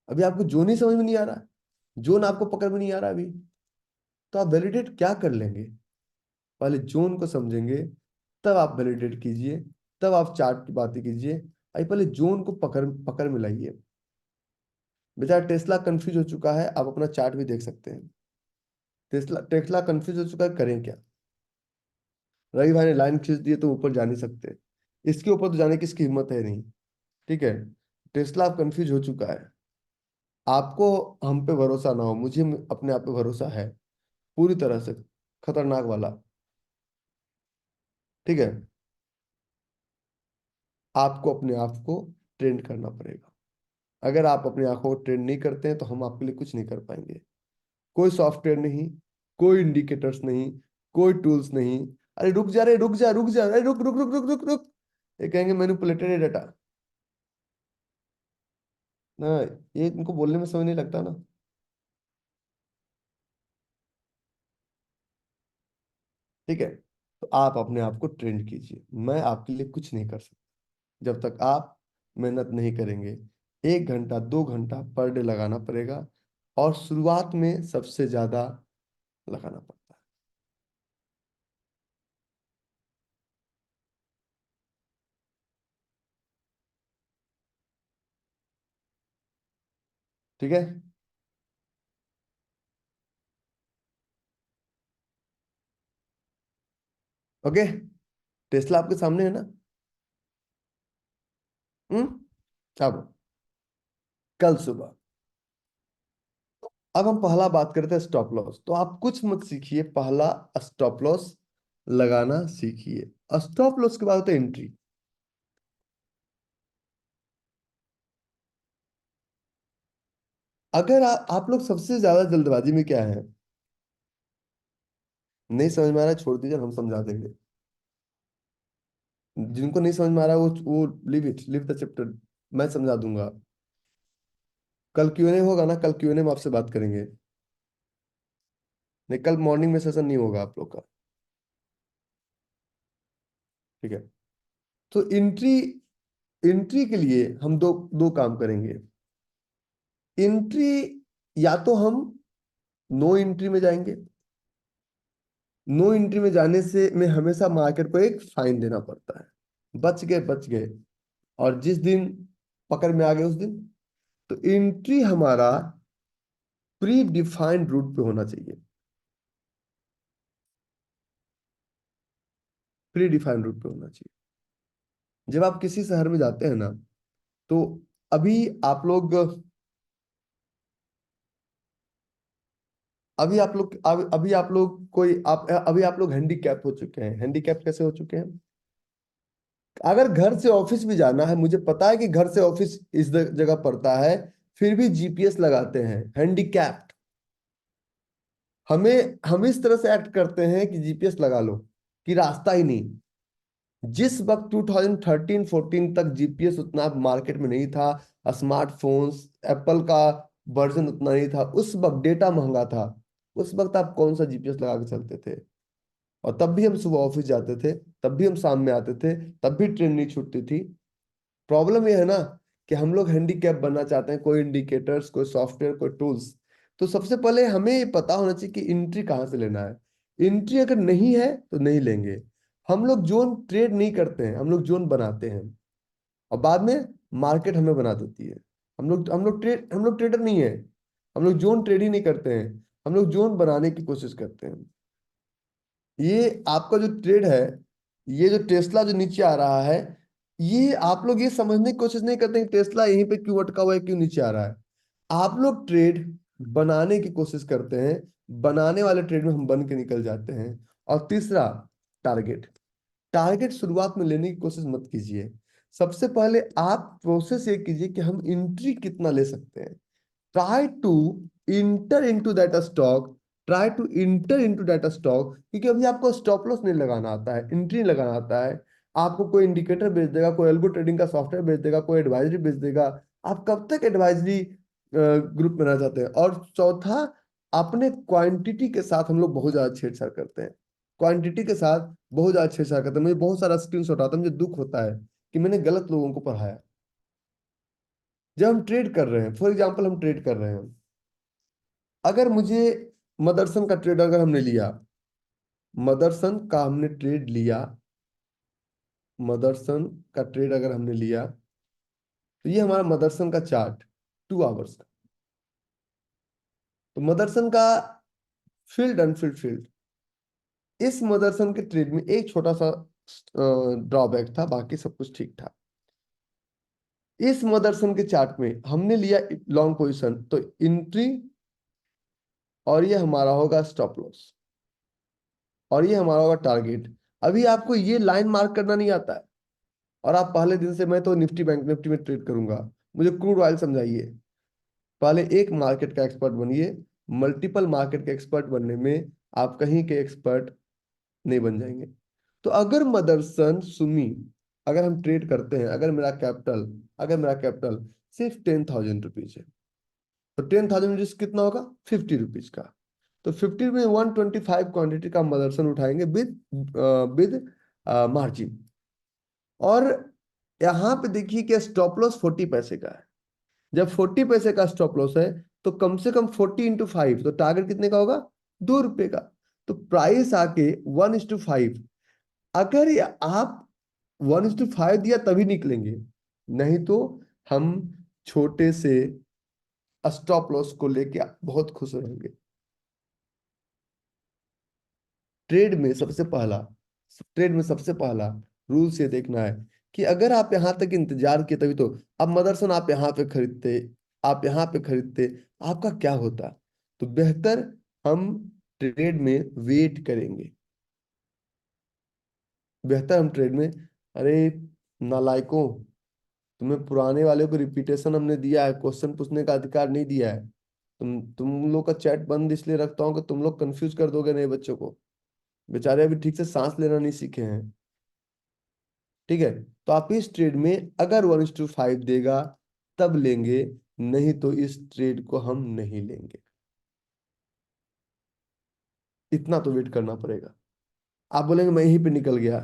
अभी आपको जोन ही समझ में नहीं आ रहा, जोन आपको पकड़ में नहीं आ रहा अभी, तो आप वैलिडेट क्या कर लेंगे? पहले जोन को समझेंगे, तब आप वैलिडेट कीजिए, तब आप चार्ट की बातें कीजिए। अभी पहले जोन को पकड़ पकड़ में लाइए। बेचारा टेस्ला कंफ्यूज हो चुका है, आप अपना चार्ट भी देख सकते हैं। टेस्ला टेस्ला कंफ्यूज हो चुका है, करें क्या? रवि भाई ने लाइन खींच दी है तो ऊपर जा नहीं सकते, इसके ऊपर तो जाने की इसकी हिम्मत है नहीं। ठीक है, टेस्ला आप कंफ्यूज हो चुका है। आपको हम पे भरोसा ना हो, मुझे अपने आप पे भरोसा है पूरी तरह से, खतरनाक वाला। ठीक है, आपको अपने आप को ट्रेंड करना पड़ेगा। अगर आप अपने आंखों को ट्रेंड नहीं करते हैं तो हम आपके लिए कुछ नहीं कर पाएंगे। कोई सॉफ्टवेयर नहीं, कोई इंडिकेटर्स नहीं, कोई टूल्स नहीं। अरे रुक जा रे, रुक जा, रुक जा, अरे रुक रुक रुक रुक रुक रुक। ये कहेंगे मैनिपुलेटेड डाटा ना, ये इनको बोलने में समय नहीं लगता ना। ठीक है, तो आप अपने आप को ट्रेंड कीजिए, मैं आपके लिए कुछ नहीं कर सकता जब तक आप मेहनत नहीं करेंगे। 1 घंटा 2 घंटा पर डे लगाना पड़ेगा, और शुरुआत में सबसे ज्यादा लगाना पड़ता है। ठीक है। ओके, टेस्ला आपके सामने है ना? हम्म। अब कल सुबह, अब हम पहला बात करते हैं स्टॉप लॉस। तो आप कुछ मत सीखिए, पहला स्टॉप लॉस लगाना सीखिए। स्टॉप लॉस के बाद होता है एंट्री। अगर आप लोग सबसे ज्यादा जल्दबाजी में क्या है, नहीं समझ में आ रहा है छोड़ दीजिए, हम समझा देंगे। जिनको नहीं समझ में आ रहा है वो live it, live the chapter, मैं समझा दूंगा। कल क्यूएनए होगा ना, कल क्यूएनए में आपसे बात करेंगे। नहीं, कल मॉर्निंग में सेशन नहीं होगा आप लोग का। ठीक है, तो एंट्री, एंट्री के लिए हम दो दो काम करेंगे। एंट्री, या तो हम नो एंट्री में जाएंगे। नो एंट्री में जाने से में हमेशा मार्केट को एक फाइन देना पड़ता है। बच गए, बच गए। और जिस दिन पकड़ में आ गए उस दिन, तो एंट्री हमारा प्री डिफाइंड रूट पे होना चाहिए। प्री डिफाइंड रूट पे होना चाहिए। जब आप किसी शहर में जाते हैं ना, तो अभी आप लोग अभी आप लोग कोई आप अभी आप लोग हैंडीकैप हो चुके हैं। हैंडीकैप कैसे हो चुके हैं? अगर घर से ऑफिस भी जाना है, मुझे पता है कि घर से ऑफिस इस जगह पड़ता है, फिर भी जीपीएस लगाते हैं। हैंडीकैप्ड। हम इस तरह से एक्ट करते हैं कि जीपीएस लगा लो, कि रास्ता ही नहीं। जिस वक्त 2013-14 तक जीपीएस उतना मार्केट में नहीं था, स्मार्टफोन्स, एप्पल का वर्जन उतना नहीं था, उस वक्त डेटा महंगा था, उस वक्त आप कौन सा जीपीएस लगा के चलते थे? और तब भी हम सुबह ऑफिस जाते थे, तब भी हम शाम में आते थे, तब भी ट्रेन नहीं छूटती थी। प्रॉब्लम ये है ना कि हम लोग हैंडीकैप बनना चाहते हैं, कोई इंडिकेटर्स, कोई सॉफ्टवेयर, कोई टूल्स। तो सबसे पहले हमें ये पता होना चाहिए कि एंट्री कहाँ से लेना है। एंट्री अगर नहीं है तो नहीं लेंगे। हम लोग जोन ट्रेड नहीं करते हैं, हम लोग जोन बनाते हैं, और बाद में मार्केट हमें बना देती है। हम लोग ट्रेडर नहीं है। हम लोग जोन ट्रेड ही नहीं करते हैं, हम लोग जोन बनाने की कोशिश करते हैं। ये आपका जो ट्रेड है, ये जो टेस्ला जो नीचे आ रहा है, ये आप लोग ये समझने की कोशिश नहीं करते कि टेस्ला यहीं पे क्यों अटका हुआ है, क्यों नीचे आ रहा है। आप लोग ट्रेड बनाने की कोशिश करते हैं, बनाने वाले ट्रेड में हम बन के निकल जाते हैं। और तीसरा, टारगेट। टारगेट शुरुआत में लेने की कोशिश मत कीजिए। सबसे पहले आप प्रोसेस ये कीजिए कि हम एंट्री कितना ले सकते हैं। Try to enter into that stock, try to enter into that stock, क्योंकि अभी आपको स्टॉप लॉस नहीं लगाना आता है, एंट्री नहीं लगाना आता है। आपको कोई इंडिकेटर बेच देगा, कोई एल्गो ट्रेडिंग का सॉफ्टवेयर बेच देगा, कोई एडवाइजरी बेच देगा। आप कब तक एडवाइजरी ग्रुप में रह जाते हैं? और चौथा, अपने क्वांटिटी के साथ हम लोग बहुत ज्यादा छेड़छाड़ करते हैं। क्वांटिटी के साथ बहुत ज्यादा छेड़छाड़ करते हैं। मुझे बहुत सारा स्क्रीनशॉट आता है, मुझे दुख होता है कि मैंने गलत लोगों को पढ़ाया। जब हम ट्रेड कर रहे हैं, फॉर एग्जाम्पल हम ट्रेड कर रहे हैं, अगर मुझे मदरसन का ट्रेड अगर हमने लिया, मदरसन का हमने ट्रेड लिया, मदरसन का ट्रेड अगर हमने लिया, तो ये हमारा मदरसन का चार्ट 2 आवर्स का। तो मदरसन का फील्ड अनफील्ड फील्ड, इस मदरसन के ट्रेड में एक छोटा सा ड्रॉबैक था, बाकी सब कुछ ठीक था। इस मदरसन के चार्ट में हमने लिया लॉन्ग पोजीशन, तो एंट्री, और ये हमारा होगा स्टॉप लॉस, और ये हमारा होगा टारगेट। अभी आपको ये लाइन मार्क करना नहीं आता है, और आप पहले दिन से, मैं तो निफ्टी बैंक निफ्टी में ट्रेड करूंगा, मुझे क्रूड ऑयल समझाइए। पहले एक मार्केट का एक्सपर्ट बनिए। मल्टीपल मार्केट के एक्सपर्ट बनने में आप कहीं के एक्सपर्ट नहीं बन जाएंगे। तो अगर मदरसन सुमी, अगर हम ट्रेड करते हैं, अगर मेरा कैपिटल सिर्फ 10,000 रुपीज है, तो 10,000 रुपीज कितना होगा? 50 रुपीज का। तो 50 में 125 क्वांटिटी का मदरसन उठाएंगे विद विद मार्जिन। और यहाँ पे देखिए कि स्टॉप लॉस 40 पैसे का है। जब 40 पैसे का स्टॉप लॉस है, तो कम से कम 40 × 5, तो टारगेट कितने का होगा? 2 रुपए का। तो प्राइस आके 1:5। अगर आप 1:5 दिया तभी निकलेंगे, नहीं तो हम छोटे से स्टॉप लॉस को लेके बहुत खुश रहेंगे। ट्रेड में सबसे पहला ट्रेड में सबसे पहला रूल्स ये देखना है कि अगर आप यहां तक इंतजार किए तभी तो। अब मदरसन आप यहाँ पे खरीदते, आप यहाँ पे खरीदते, आपका क्या होता? तो बेहतर हम ट्रेड में वेट करेंगे। बेहतर हम ट्रेड में, अरे नालायकों, तुम्हें पुराने वाले को रिपीटेशन हमने दिया है, क्वेश्चन पूछने का अधिकार नहीं दिया है। तुम लोग का चैट बंद इसलिए रखता हूँ कि तुम लोग कंफ्यूज कर दोगे नए बच्चों को। बेचारे अभी ठीक से सांस लेना नहीं सीखे हैं। ठीक है, तो आप इस ट्रेड में अगर 1:5 देगा तब लेंगे, नहीं तो इस ट्रेड को हम नहीं लेंगे। इतना तो वेट करना पड़ेगा। आप बोलेंगे मैं यहीं पे निकल गया,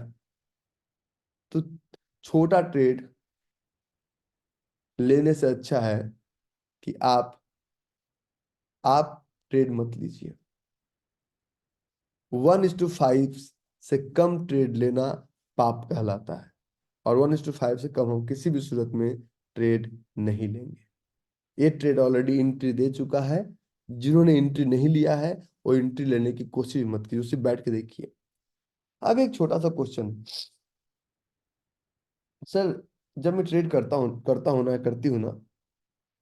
तो छोटा ट्रेड लेने से अच्छा है कि आप ट्रेड मत लीजिए। 1:5 से कम ट्रेड लेना पाप कहलाता है, और 1:5 से कम हम किसी भी सूरत में ट्रेड नहीं लेंगे। ये ट्रेड ऑलरेडी एंट्री दे चुका है। जिन्होंने एंट्री नहीं लिया है, वो एंट्री लेने की कोशिश मत कीजिए, उसे बैठ के देखिए। अब एक छोटा सा क्वेश्चन, सर, जब मैं ट्रेड करता हूँ ना, करती हूँ ना,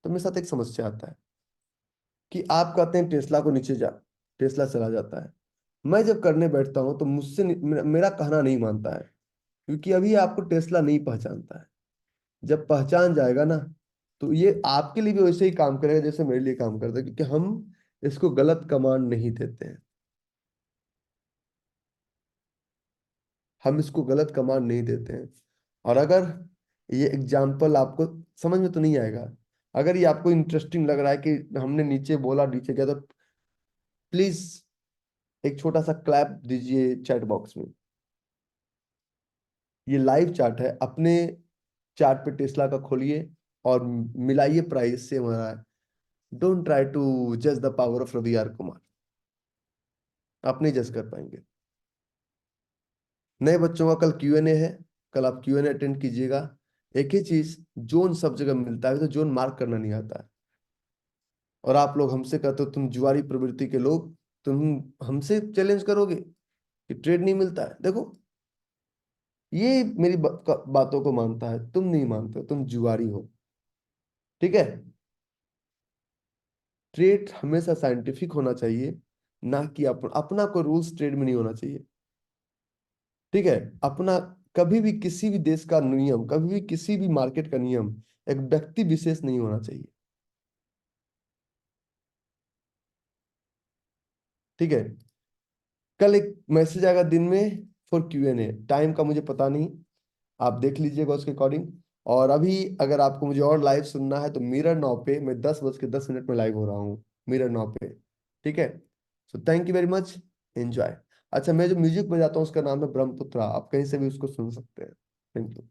तो मेरे साथ एक समस्या आता है कि आप कहते हैं टेस्ला को नीचे जा, टेस्ला चला जाता है। मैं जब करने बैठता हूँ तो मेरा कहना नहीं मानता है, क्योंकि अभी आपको टेस्ला नहीं पहचानता है। जब पहचान जाएगा ना, तो ये आपके लिए भी वैसे ही काम करेगा जैसे मेरे लिए काम करता है, क्योंकि हम इसको गलत कमांड नहीं देते हैं। हम इसको गलत कमांड नहीं देते हैं। और अगर ये एग्जाम्पल आपको समझ में तो नहीं आएगा, अगर ये आपको इंटरेस्टिंग लग रहा है कि हमने नीचे बोला नीचे गया, तो प्लीज एक छोटा सा क्लैप दीजिए चैट बॉक्स में। ये लाइव चार्ट है, अपने चार्ट पे टेस्ला का खोलिए और मिलाइए प्राइस से हमारा। डोंट ट्राई टू जज the power of Ravi R Kumar, आप नहीं जज कर पाएंगे। नए बच्चों का कल क्यूएनए है, कल आप क्यूएनए अटेंड कीजिएगा। एक ही चीज, जोन सब जगह मिलता है, तो जोन मार्क करना नहीं आता है। और आप लोग हमसे कहते हो तुम जुआरी प्रवृत्ति के लोग, तुम हमसे चैलेंज करोगे कि ट्रेड नहीं मिलता है। देखो, ये मेरी बातों को मानता है, तुम नहीं मानते हो, तुम जुआरी हो। ठीक है। ट्रेड हमेशा साइंटिफिक होना चाहिए, ना कि अपना कोई रूल्स ट्रेड में नहीं होना चाहिए। ठीक है। अपना कभी भी किसी भी देश का नियम, कभी भी किसी भी मार्केट का नियम एक व्यक्ति विशेष नहीं होना चाहिए। ठीक है। कल एक मैसेज आएगा दिन में फॉर क्यूएनए, टाइम का मुझे पता नहीं, आप देख लीजिएगा उसके अकॉर्डिंग। और अभी अगर आपको मुझे और लाइव सुनना है तो मिरर 9 पे मैं 10:10 में लाइव हो रहा हूँ, मिरर 9 पे। ठीक है। So thank you very much, enjoy. अच्छा, मैं जो म्यूजिक बजाता हूँ उसका नाम है ब्रह्मपुत्रा, आप कहीं से भी उसको सुन सकते हैं। Thank you.